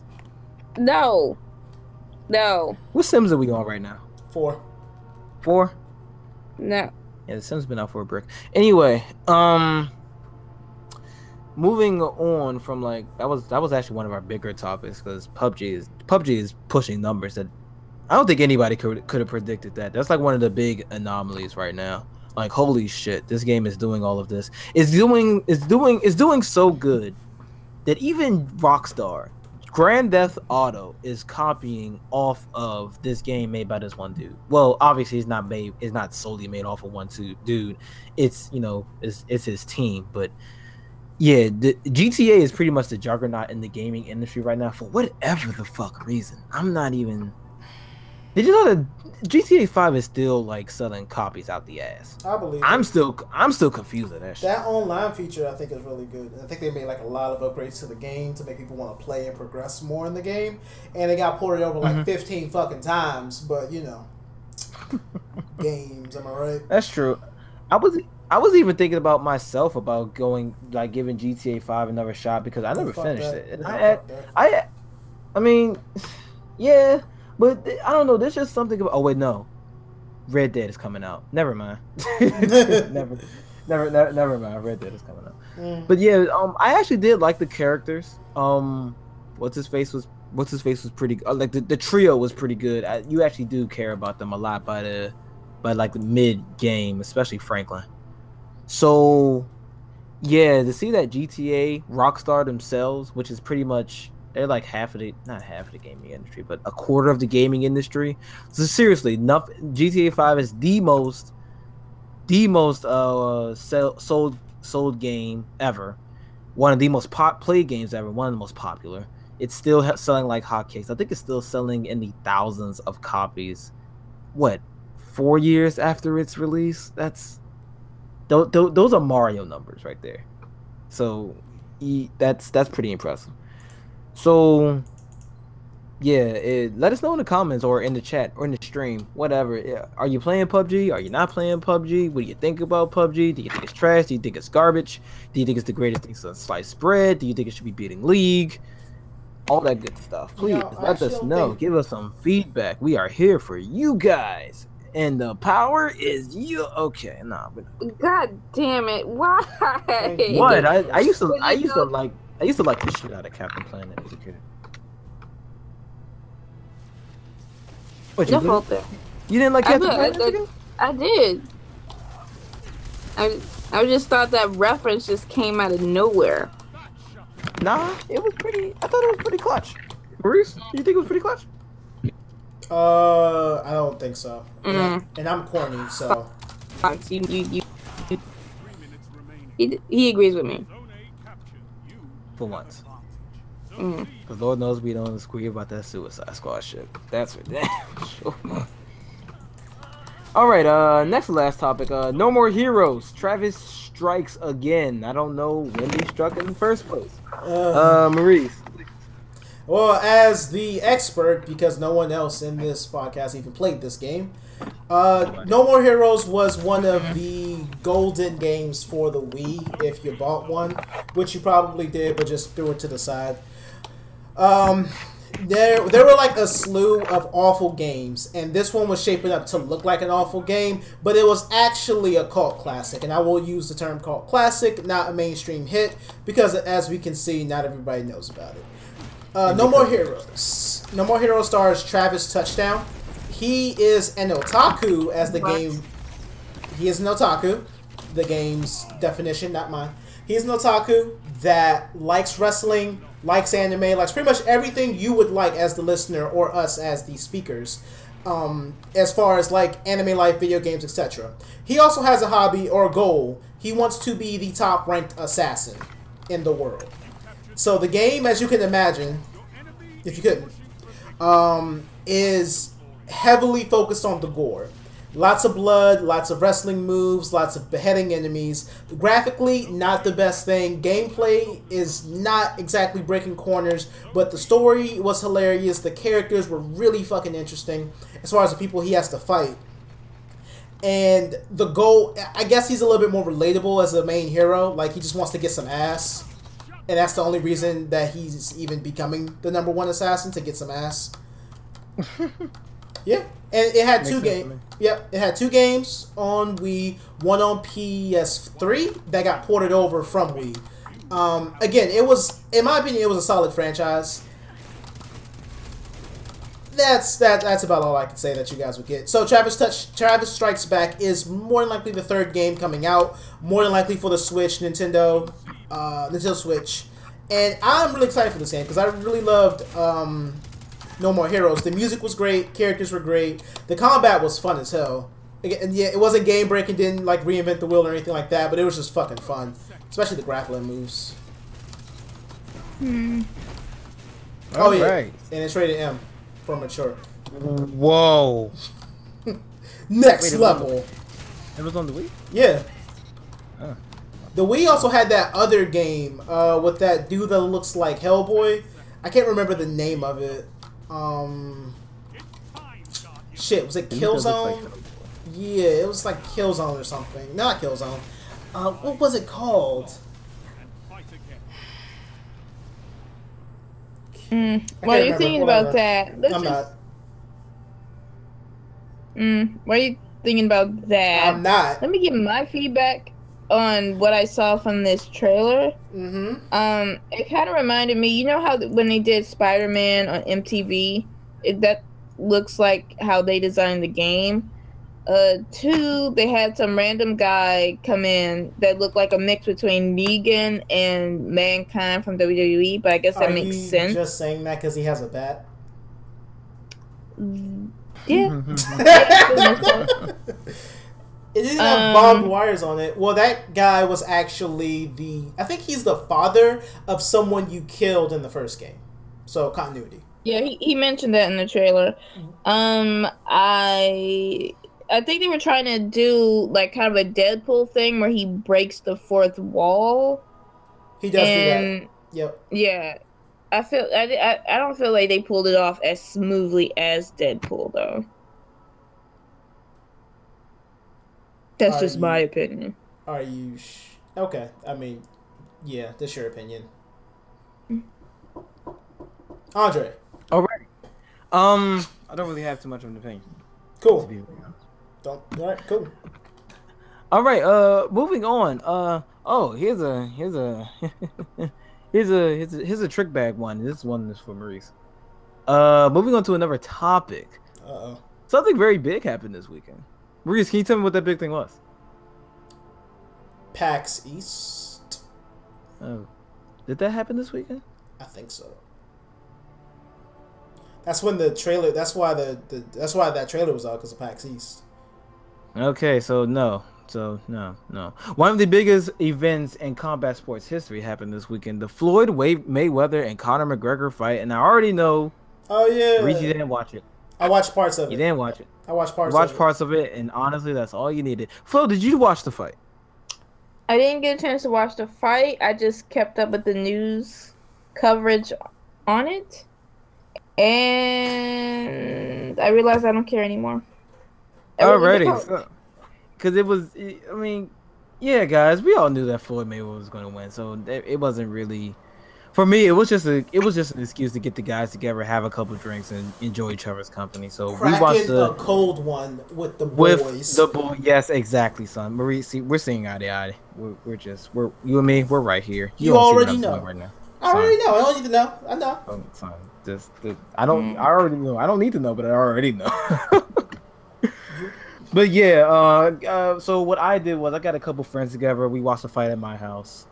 What Sims are we on right now? 4. 4? No. Yeah, the Sims been out for a brick. Anyway, moving on from that was actually one of our bigger topics because PUBG is pushing numbers that I don't think anybody could have predicted that. That's like one of the big anomalies right now. Like, holy shit, this game is doing all of this. It's doing so good that even Rockstar, Grand Theft Auto, is copying off of this game made by this one dude. Well, obviously it's not solely made off of one dude. It's it's his team, but yeah, the GTA is pretty much the juggernaut in the gaming industry right now for whatever the fuck reason. I'm not even. Did you know that GTA 5 is still like selling copies out the ass? I believe. I'm still confused at that shit. That online feature I think is really good. I think they made like a lot of upgrades to the game to make people want to play and progress more in the game, and it got ported over like 15 fucking times. But games, am I right? That's true. I was even thinking about myself about giving GTA 5 another shot because I never finished it. And I mean, yeah. But I don't know. There's just something about. Oh wait, no. Red Dead is coming out. Never mind. never mind. Red Dead is coming out. But yeah, I actually did like the characters. What's his face was pretty. Like the trio was pretty good. You actually do care about them a lot by the mid game, especially Franklin. So yeah, to see that GTA, Rockstar themselves, which is pretty much. They're like not half of the gaming industry, but a quarter of the gaming industry. So seriously, GTA 5 is the most sold game ever. One of the most played games ever. One of the most popular. It's still selling like hotcakes. I think it's still selling in the thousands of copies. What? 4 years after its release? Those are Mario numbers right there. So that's pretty impressive. So, yeah, let us know in the comments or in the chat or in the stream, whatever. Yeah. Are you playing PUBG? Are you not playing PUBG? What do you think about PUBG? Do you think it's trash? Do you think it's garbage? Do you think it's the greatest thing since sliced bread? Do you think it should be beating League? All that good stuff. Please let us know. Give us some feedback. We are here for you guys. And the power is you. Okay, nah. God damn it! Why? What? I used to like the shit out of Captain Planet as a kid. What, you didn't like Captain Planet? I did. I just thought that reference just came out of nowhere. Nah, it was pretty. I thought it was pretty clutch. Maurice, you think it was pretty clutch? I don't think so. And I'm corny, so. He agrees with me. For once. Because Lord knows we don't squeal about that Suicide Squad shit. That's for damn sure. Alright, next to last topic. No more heroes. Travis strikes again. I don't know when he struck in the first place. Maurice. Well, as the expert, because no one else in this podcast even played this game, No More Heroes was one of the golden games for the Wii, if you bought one, which you probably did, but just threw it to the side. There were like a slew of awful games, and this one was shaping up to look like an awful game, but it was actually a cult classic, and I will use the term cult classic, not a mainstream hit, because as we can see, not everybody knows about it. No More Heroes. No More Heroes stars Travis Touchdown. He is an otaku, as the game... He is an otaku. The game's definition, not mine. He's an otaku that likes wrestling, likes anime, likes pretty much everything you would like as the listener or us as the speakers, as far as like anime life, video games, etc. He also has a hobby or a goal. He wants to be the top ranked assassin in the world. So the game, as you can imagine, if you couldn't, is heavily focused on the gore. Lots of blood, lots of wrestling moves, lots of beheading enemies. Graphically, not the best thing. Gameplay is not exactly breaking corners, but the story was hilarious. The characters were really fucking interesting as far as the people he has to fight. And the goal, I guess he's a little bit more relatable as the main hero. Like, he just wants to get some ass. And that's the only reason that he's even becoming the #1 assassin, to get some ass. Yeah. And it had two games. Yep, it had 2 games on Wii, one on PS3 that got ported over from Wii. Again, it was, in my opinion, it was a solid franchise. That's about all I can say that you guys would get. So Travis Strikes Back is more than likely the 3rd game coming out, more than likely for the Switch, Nintendo Switch. And I'm really excited for this game because I really loved No More Heroes. The music was great, characters were great, the combat was fun as hell. And yeah, it wasn't game breaking, didn't like reinvent the wheel or anything like that, but it was just fucking fun, especially the grappling moves. Oh yeah, right. And it's rated M for mature. Whoa. Next level. It was on the Wii? Yeah. The Wii also had that other game with that dude that looks like Hellboy. I can't remember the name of it. Shit, was it Killzone? Yeah, it was like Killzone or something. Not Killzone. What was it called? While you're thinking about that, I'm not. While you're thinking about that, I'm not. let me give my feedback on what I saw from this trailer. It kind of reminded me, you know how when they did Spider-Man on MTV, that looks like how they designed the game. 2, they had some random guy come in that looked like a mix between Negan and Mankind from WWE, but I guess that makes sense. Just saying that because he has a bat? Yeah. It didn't have barbed wires on it. Well, that guy was actually I think he's the father of someone you killed in the first game. So, continuity. Yeah, he mentioned that in the trailer. I think they were trying to do like kind of a Deadpool thing where he breaks the 4th wall. He does do that. Yep. Yeah. I don't feel like they pulled it off as smoothly as Deadpool though. That's just my opinion. Are you okay? I mean, yeah, that's your opinion. Andre. All right. I don't really have too much of an opinion. Cool. All right. Cool. All right. Moving on. Here's a trick bag one. This one is for Maurice. Moving on to another topic. Something very big happened this weekend. Maurice, can you tell me what that big thing was? PAX East. Oh, did that happen this weekend? I think so. That's when the trailer. That's why that's why that trailer was out, because of PAX East. Okay, so no. One of the biggest events in combat sports history happened this weekend. The Floyd Mayweather and Conor McGregor fight, and I already know. Oh yeah. Maurice, you didn't watch it. I watched parts of it. You didn't watch it. I watched parts. Parts of it, and honestly, that's all you needed. Flo, did you watch the fight? I didn't get a chance to watch the fight. I just kept up with the news coverage on it. And I realized I don't care anymore. Alrighty, because it was. I mean, yeah, guys, we all knew that Floyd Mayweather was going to win, so it wasn't really. For me, it was just an excuse to get the guys together, have a couple drinks, and enjoy each other's company. So we watched a cold one with the boys. Yes, exactly, son. Maurice, see, we're seeing eye to eye. We're you and me. We're right here. You already know. Right now. I already know. I don't need to know. I know. Son, I already know. I don't need to know, but I already know. But yeah, so what I did was I got a couple friends together. We watched a fight at my house.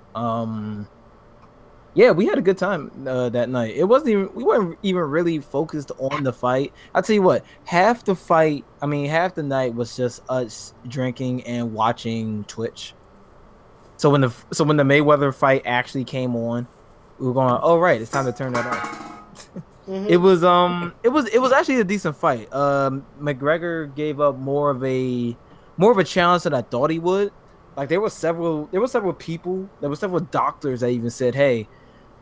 Yeah, we had a good time that night. We weren't even really focused on the fight. I'll tell you what, half the night was just us drinking and watching Twitch. So when the Mayweather fight actually came on, we were going, oh right, it's time to turn that on. Mm-hmm. It was actually a decent fight. McGregor gave up more of a challenge than I thought he would. Like there were several doctors that even said, hey,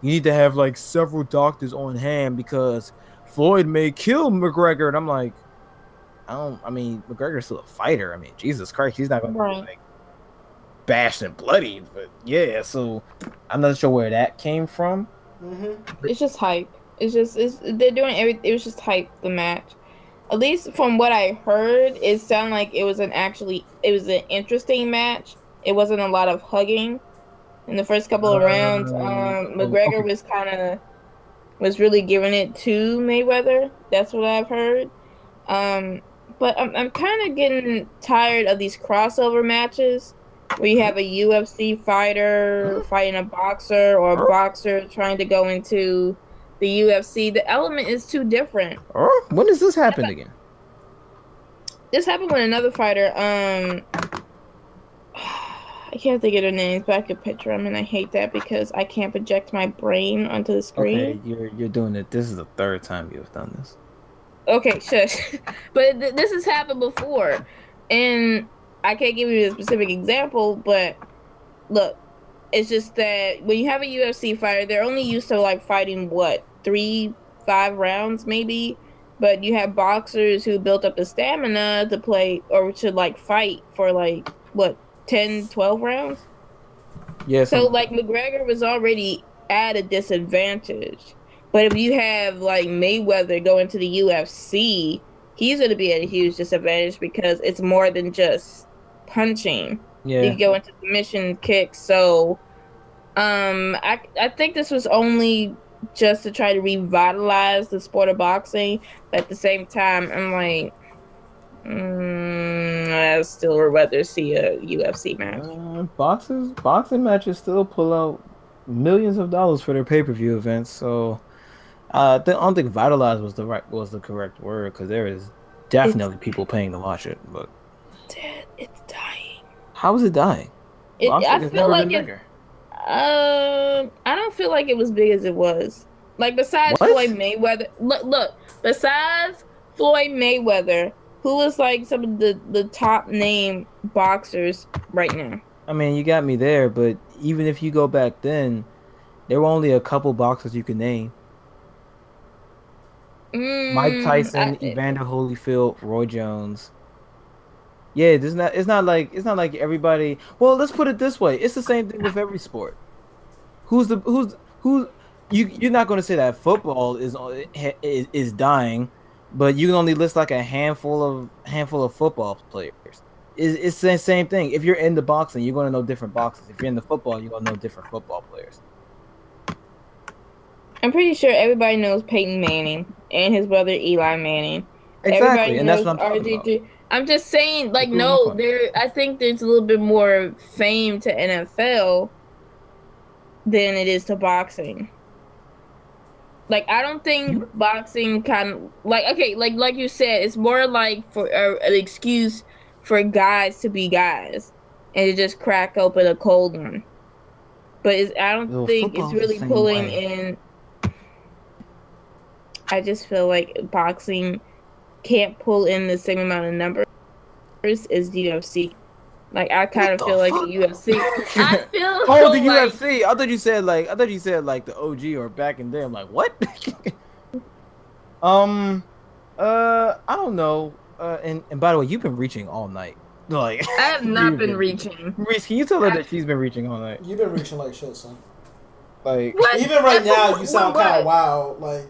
you need to have like several doctors on hand because Floyd may kill McGregor. And I'm like, McGregor's still a fighter. I mean, Jesus Christ, he's not going to be like bashed and bloodied. But yeah, so I'm not sure where that came from. Mm-hmm. It's just hype. They're doing everything. It was just hype, the match. At least from what I heard, it sounded like it was an interesting match. It wasn't a lot of hugging. In the first couple of rounds, McGregor was really giving it to Mayweather. That's what I've heard. But I'm kind of getting tired of these crossover matches where you have a UFC fighter fighting a boxer or a boxer trying to go into the UFC. The element is too different. When does this happen again? This happened with another fighter. I can't think of their names, but I could picture them, and I hate that because I can't project my brain onto the screen. Okay, you're doing it. This is the third time you've done this. Okay, shush. But this has happened before, and I can't give you a specific example, but look, it's just that when you have a UFC fighter, they're only used to like fighting 3-5 rounds maybe, but you have boxers who built up the stamina to play or to like fight for 10-12 rounds. Yeah. So like McGregor was already at a disadvantage, but if you have like Mayweather go into the UFC, he's going to be at a huge disadvantage because it's more than just punching. Yeah. You go into submission kicks. So I think this was only just to try to revitalize the sport of boxing, but at the same time I'm like, I still would rather see a UFC match. Boxing matches still pull out millions of dollars for their pay-per-view events. So I don't think vitalize was the correct word because there is definitely people paying to watch it. But it's dying. How is it dying? I feel like I don't feel like it was big as it was. Like besides Floyd Mayweather, look. Besides Floyd Mayweather, who was like some of the top name boxers right now? I mean, you got me there, but even if you go back then, there were only a couple boxers you could name. Mike Tyson, Evander Holyfield, Roy Jones. Yeah, it's not like everybody. Well, let's put it this way: it's the same thing with every sport. You're not going to say that football is dying, but you can only list like a handful of football players. It's the same thing. If you're into boxing, you're going to know different boxers. If you're into football, you're going to know different football players. I'm pretty sure everybody knows Peyton Manning and his brother Eli Manning. Exactly, and that's what I'm talking about. I'm just saying, like, I think there's a little bit more fame to NFL than it is to boxing. Like, I don't think boxing like you said, it's more like for an excuse for guys to be guys and to just crack open a cold one. But I don't think it's really pulling in. I just feel like boxing can't pull in the same amount of numbers as the UFC. Like I kind of feel like the UFC. The UFC. I thought you said I thought you said like the OG or back in there. I'm like, what? I feel I thought you said like the OG or back in there. I'm like, what? I don't know. And by the way, you've been reaching all night. Like I have not been reaching. Reese, can you tell her that she's been reaching all night? You've been reaching like shit, son. Like What? Even right now, you sound kind of wild. Like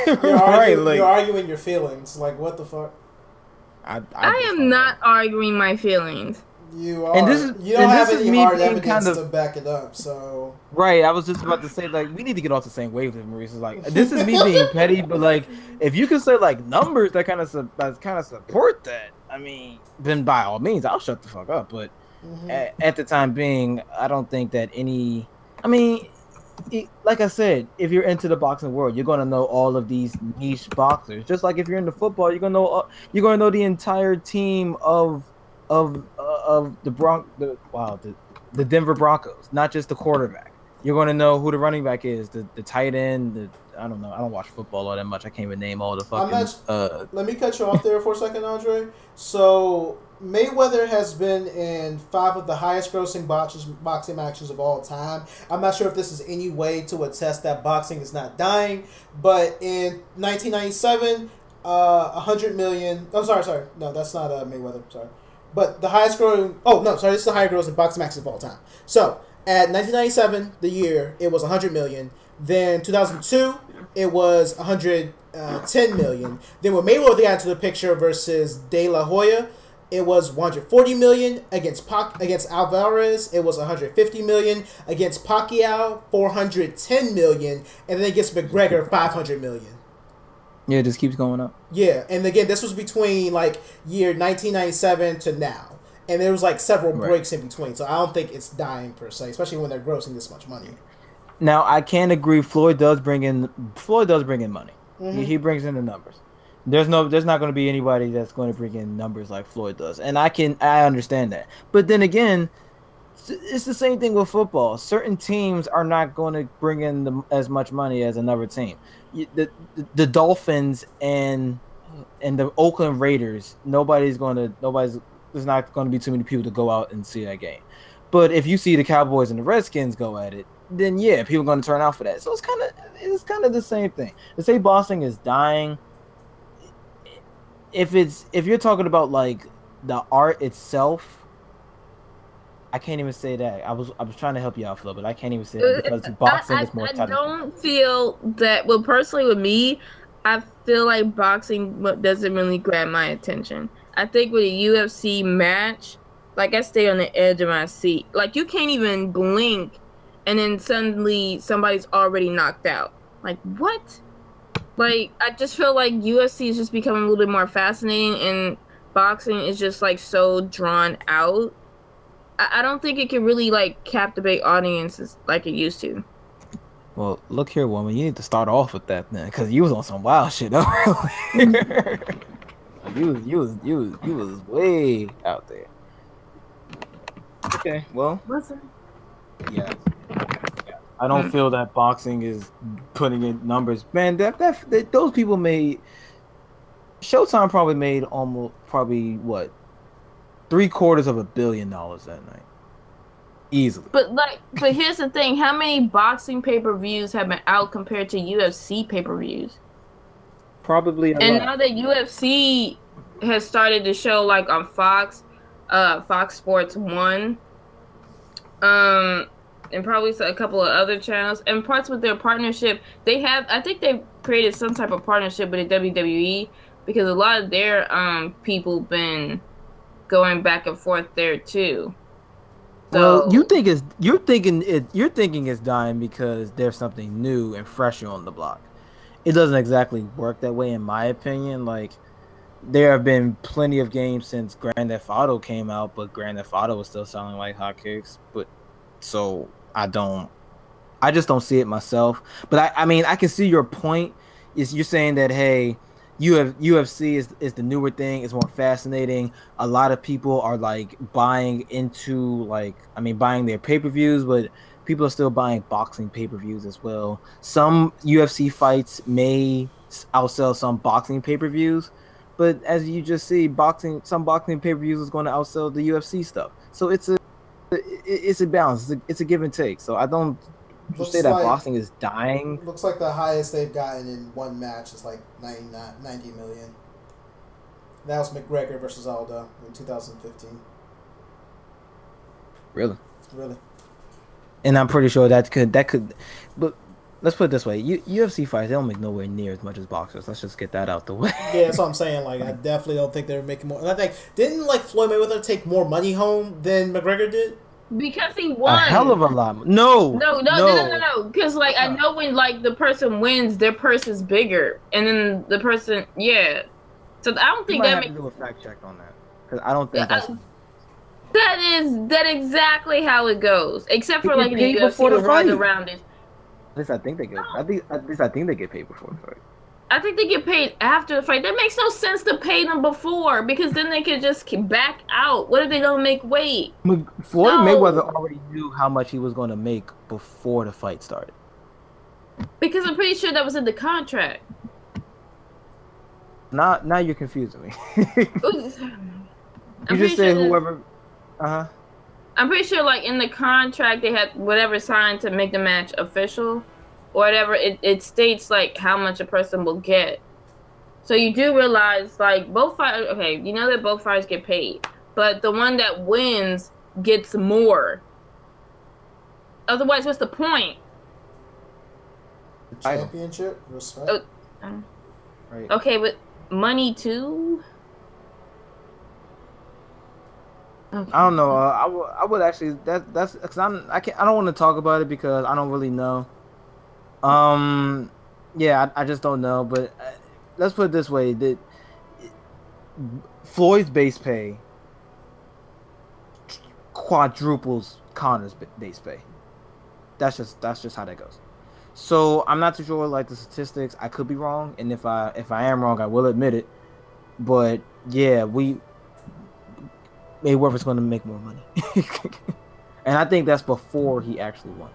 you're arguing your feelings. Like what the fuck? I am not arguing my feelings. You are. And this is, you don't have any hard evidence kind of, to back it up. So right, I was just about to say like we need to get off the same wave with Maurice. Is like this is me being petty, but like if you can say like numbers that kind of support that, I mean, then by all means I'll shut the fuck up. But at the time being, I don't think that any. I mean, like I said, if you're into the boxing world, you're gonna know all of these niche boxers. Just like if you're into football, you're gonna know the entire team of the Denver Broncos, not just the quarterback. You're going to know who the running back is, the tight end. I don't know. I don't watch football all that much. I can't even name all the fucking. Let me cut you off there for a second, Andre. So Mayweather has been in 5 of the highest grossing boxing matches of all time. I'm not sure if this is any way to attest that boxing is not dying, but in 1997, 100 million. Oh, sorry. No, that's not Mayweather. Sorry. But the highest growing... Oh, no, sorry. This is the highest grossing boxing matches of all time. So, at 1997, the year, it was 100 million. Then 2002, it was 110 million. Then when Mayweather got into the picture versus De La Hoya, it was 140 million. Against Alvarez, it was 150 million. Against Pacquiao, 410 million. And then against McGregor, 500 million. Yeah, it just keeps going up. Yeah, and again, this was between like year 1997 to now, and there was like several breaks in between. So I don't think it's dying per se, especially when they're grossing this much money. Now I can agree. Floyd does bring in money. He brings in the numbers. There's not going to be anybody that's going to bring in numbers like Floyd does, and I understand that. But then again, it's the same thing with football. Certain teams are not going to bring in as much money as another team. The Dolphins and the Oakland Raiders, there's not going to be too many people to go out and see that game. But if you see the Cowboys and the Redskins go at it, then yeah, people are going to turn out for that. So it's kind of the same thing. To say boxing is dying, if you're talking about like the art itself, I can't even say that. I was trying to help you out, Flo, but I can't even say that because boxing is more technical. I don't feel that. Well, personally, with me, I feel like boxing doesn't really grab my attention. I think with a UFC match, like I stay on the edge of my seat. Like you can't even blink, and then suddenly somebody's already knocked out. Like what? Like I just feel like UFC is just becoming a little bit more fascinating, and boxing is just like so drawn out. I don't think it can really like captivate audiences like it used to. Well, look here, woman. You need to start off with that then, because you was on some wild shit earlier. you was way out there. Okay, well. Yeah. I don't feel that boxing is putting in numbers, man. That those people made. Showtime probably made what. $750 million that night, easily. But here's the thing: how many boxing pay-per-views have been out compared to UFC pay-per-views? Probably a lot. Now that UFC has started to show like on Fox Sports 1, and probably a couple of other channels, and parts with their partnership, I think they've created some type of partnership with the WWE because a lot of their people been going back and forth there too. So, well, you're thinking it's dying because there's something new and fresher on the block. It doesn't exactly work that way, in my opinion. Like there have been plenty of games since Grand Theft Auto came out, but Grand Theft Auto was still selling like hotcakes. But so I just don't see it myself. But I mean, I can see your point. Is you're saying that hey, UFC is the newer thing. It's more fascinating. A lot of people are like buying their pay-per-views, but people are still buying boxing pay-per-views as well. Some UFC fights may outsell some boxing pay-per-views, but as you just see, some boxing pay-per-views is going to outsell the UFC stuff. So it's a balance. It's a give and take. So I don't Would you say that boxing is dying? Looks like the highest they've gotten in one match is like 90 million. That was McGregor versus Aldo in 2015. Really? Really. And I'm pretty sure that could, but let's put it this way: UFC fights, they don't make nowhere near as much as boxers. Let's just get that out the way. Yeah, that's what I'm saying. Like, I definitely don't think they're making more. And I think didn't like Floyd Mayweather take more money home than McGregor did? Because he won. A hell of a lot. No. Because like I know when like the person wins, their purse is bigger, and then the person, yeah. So I don't think that makes. Do a fact check on that because I don't think that's. That exactly how it goes, except for like in the UFC around it. At least I think they get. At least I think they get paid before the fight. I think they get paid after the fight. That makes no sense to pay them before because then they could just back out. What if they don't make weight? Floyd Mayweather already knew how much he was going to make before the fight started. Because I'm pretty sure that was in the contract. Now you're confusing me. You just said whoever. I'm pretty sure, like in the contract, they had whatever signed to make the match official, or whatever. It states like how much a person will get. So you do realize, like both fighters. Okay, you know that both fighters get paid, but the one that wins gets more. Otherwise, what's the point? Championship, respect. Right. Okay, but money too. Okay. I don't know. I would actually that's because I don't want to talk about it because I don't really know. Yeah, I just don't know. But let's put it this way: that Floyd's base pay quadruples Connor's base pay. That's just how that goes. So I'm not too sure like the statistics. I could be wrong, and if I am wrong, I will admit it. But yeah, Mayweather's going to make more money. And I think that's before he actually won.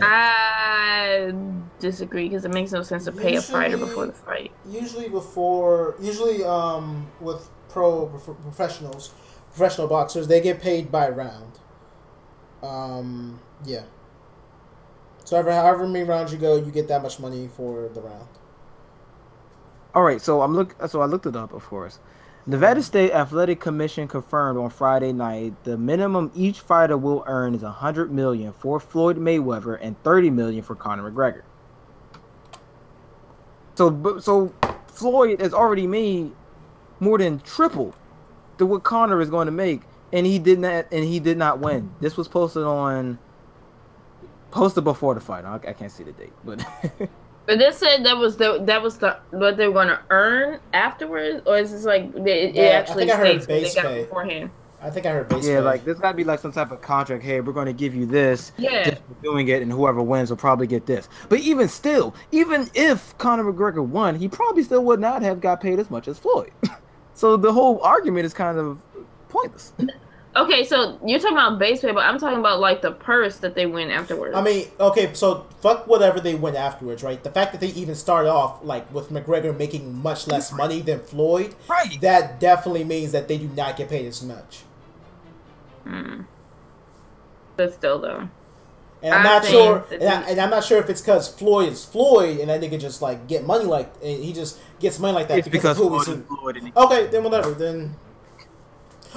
I disagree because it makes no sense to pay a fighter before the fight. Usually with professional boxers, they get paid by round. Yeah. So however many rounds you go, you get that much money for the round. All right, so I looked it up, of course. Nevada State Athletic Commission confirmed on Friday night the minimum each fighter will earn is $100 million for Floyd Mayweather and $30 million for Conor McGregor. So Floyd has already made more than triple to what Conor is going to make, and he did not win. This was posted before the fight. I can't see the date, but. But they said that was what they were going to earn afterwards, or is this like it actually states what they got beforehand? I think I heard base pay. Yeah, like there's got to be like some type of contract. Hey, we're going to give you this just for doing it, and whoever wins will probably get this. But even still, even if Conor McGregor won, he probably still would not have got paid as much as Floyd. So the whole argument is kind of pointless. Okay, so you're talking about base pay, but I'm talking about like the purse that they win afterwards. I mean, okay, so fuck whatever they win afterwards, right? The fact that they even started off like with McGregor making much less money than Floyd, right? That definitely means that they do not get paid as much. But still, though, and I'm not sure, and I'm not sure if it's because Floyd is Floyd, and that nigga just like get money like, and he just gets money like that. It's because Floyd is Floyd. Okay, then whatever, then.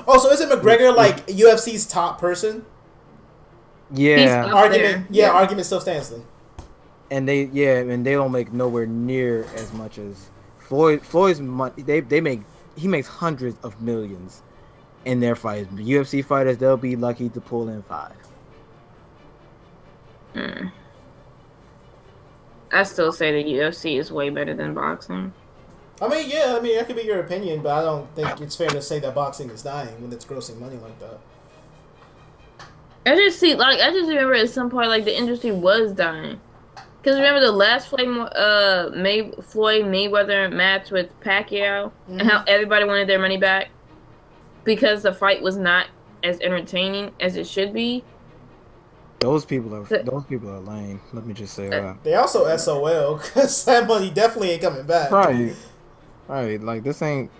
Oh, so isn't McGregor like UFC's top person? Yeah. Argument still stands then. And they don't make nowhere near as much as Floyd. Floyd's money, he makes hundreds of millions in their fights. UFC fighters, they'll be lucky to pull in 5. I still say the UFC is way better than boxing. I mean, yeah, that could be your opinion, but I don't think it's fair to say that boxing is dying when it's grossing money like that. I just remember at some point, like, the industry was dying. Because remember the last Floyd Mayweather match with Pacquiao, and how everybody wanted their money back because the fight was not as entertaining as it should be. Those people are lame. Let me just say that. They also SOL because that money definitely ain't coming back. Right. Right, like this ain't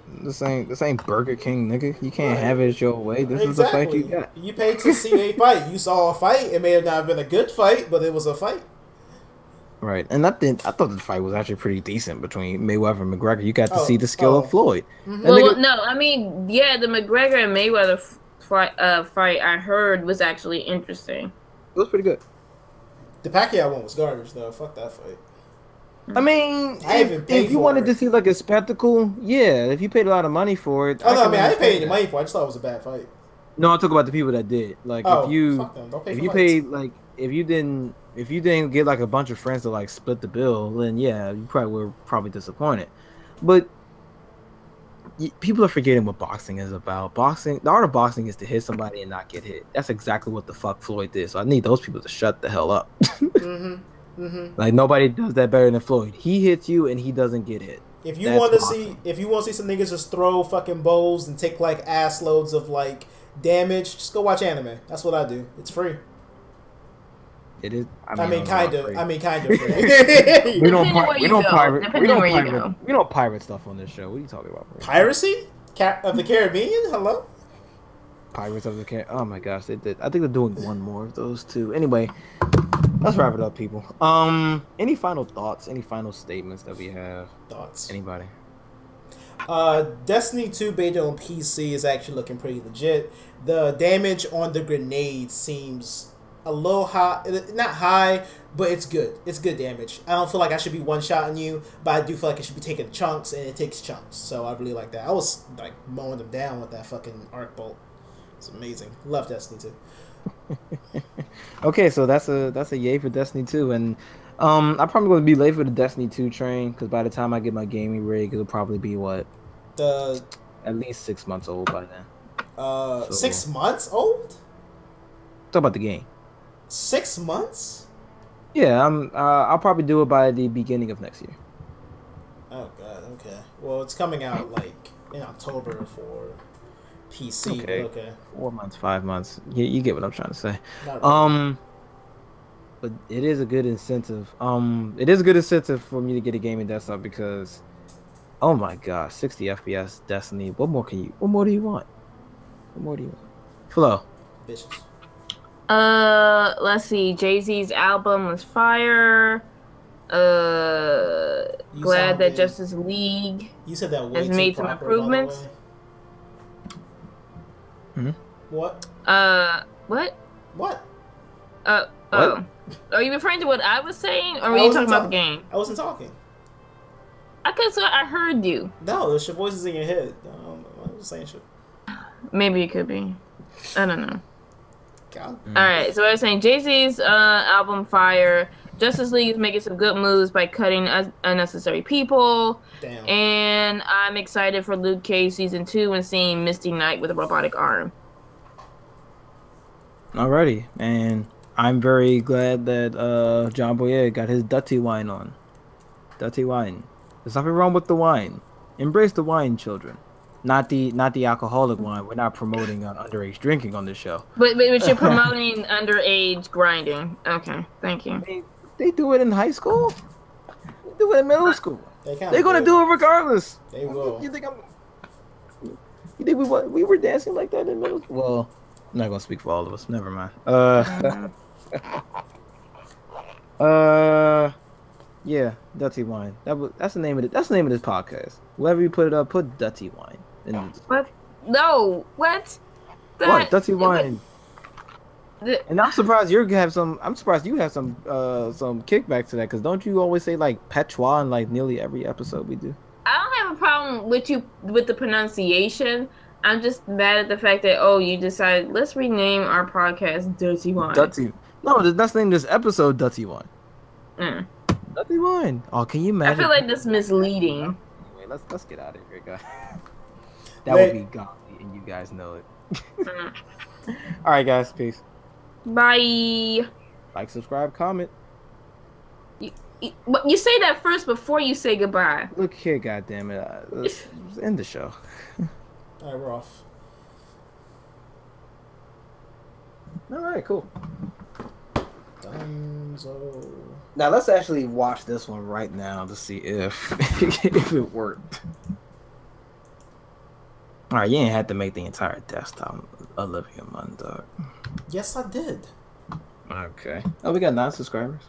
Burger King, nigga. You can't have it your way. This is the fight you got. You paid to see a fight. You saw a fight. It may have not been a good fight, but it was a fight. Right, and I thought the fight was actually pretty decent between Mayweather and McGregor. You got to see the skill of Floyd. Mm-hmm. Well, no, I mean, yeah, the McGregor and Mayweather fight I heard was actually interesting. It was pretty good. The Pacquiao one was garbage, though. Fuck that fight. I mean, if you wanted to see like a spectacle, yeah. If you paid a lot of money for it, I didn't pay any money for it. I just thought it was a bad fight. No, I'm talking about the people that did. Like, if you paid, like, if you didn't get like a bunch of friends to like split the bill, then yeah, you were disappointed. But people are forgetting what boxing is about. The art of boxing is to hit somebody and not get hit. That's exactly what the fuck Floyd did. So I need those people to shut the hell up. Mm-hmm. Mm-hmm. Like nobody does that better than Floyd. He hits you and he doesn't get hit. If you want to see some niggas just throw fucking bows and take like ass loads of like damage, just go watch anime. That's what I do. It's free. It is. I mean, kind of free. we don't pirate stuff on this show. What are you talking about? Piracy of the Caribbean? Hello. Pirates of the Caribbean. Oh my gosh, they did. I think they're doing one more of those too. Anyway, let's wrap it up, people. Any final thoughts? Any final statements that we have? Thoughts? Anybody? Destiny 2 beta on PC is actually looking pretty legit. The damage on the grenade seems a little high, not high, but it's good. It's good damage. I don't feel like I should be one-shotting you, but I do feel like it should be taking chunks, and it takes chunks. So I really like that. I was like mowing them down with that fucking arc bolt. It's amazing. Love Destiny 2. Okay, so that's a yay for Destiny 2, and I'm probably going to be late for the Destiny 2 train because by the time I get my gaming rig, it'll probably be at least 6 months old by then. 6 months old? Talk about the game. 6 months? Yeah, I'll probably do it by the beginning of next year. Oh god, okay. Well, it's coming out like in October for PC. Okay. 4 months, 5 months. You get what I'm trying to say. Really. But it is a good incentive. It is a good incentive for me to get a gaming desktop because, oh my gosh, 60 FPS Destiny. What more do you want? What more do you want? Flo. Bitches. Let's see. Jay-Z's album was fire. Glad that Justice League has made some improvements. What? What? What? Oh. Are you referring to what I was saying, or were you talking about the game? I wasn't talking. I heard you. No, your voice is in your head. I'm just saying shit. Maybe it could be. I don't know. God. Alright, so I was saying Jay-Z's album fire. Justice League is making some good moves by cutting unnecessary people. Damn. And I'm excited for Luke Cage Season 2 and seeing Misty Knight with a robotic arm. Alrighty, and I'm very glad that John Boyega got his Dutty wine on. Dutty wine. There's nothing wrong with the wine. Embrace the wine, children. Not the alcoholic wine. We're not promoting underage drinking on this show. But you're promoting underage grinding. Okay, thank you. They do it in high school. They do it in middle school. They're gonna do it regardless. They will. You think we were dancing like that in middle school? Well, I'm not gonna speak for all of us. Never mind. Yeah, Dutty wine. That's the name of it. That's the name of this podcast. Wherever you put it up, put Dutty wine. What? No. What? What? Dutty wine. And I'm surprised you have some. I'm surprised you have some kickback to that. Because don't you always say like patois in like nearly every episode we do? I don't have a problem with the pronunciation. I'm just mad at the fact that you decided let's rename our podcast Dirty Wine. Dutty. No, let's name this episode Dutty Wine. Dutty Wine. Oh, can you imagine? I feel like that's misleading. Anyway, let's get out of here, guys. That would be godly, and you guys know it. All right, guys. Peace. Bye. Like, subscribe, comment. You say that first before you say goodbye. Look here, goddammit. Let's end the show. All right, we're off. All right, cool. Dunzo. Now let's actually watch this one right now to see if it worked. All right, you ain't had to make the entire desktop Olivia Munn, dog. Yes, I did. Okay. Oh, we got 9 subscribers.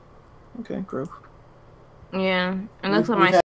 Okay, growth. Yeah, and looks like We've my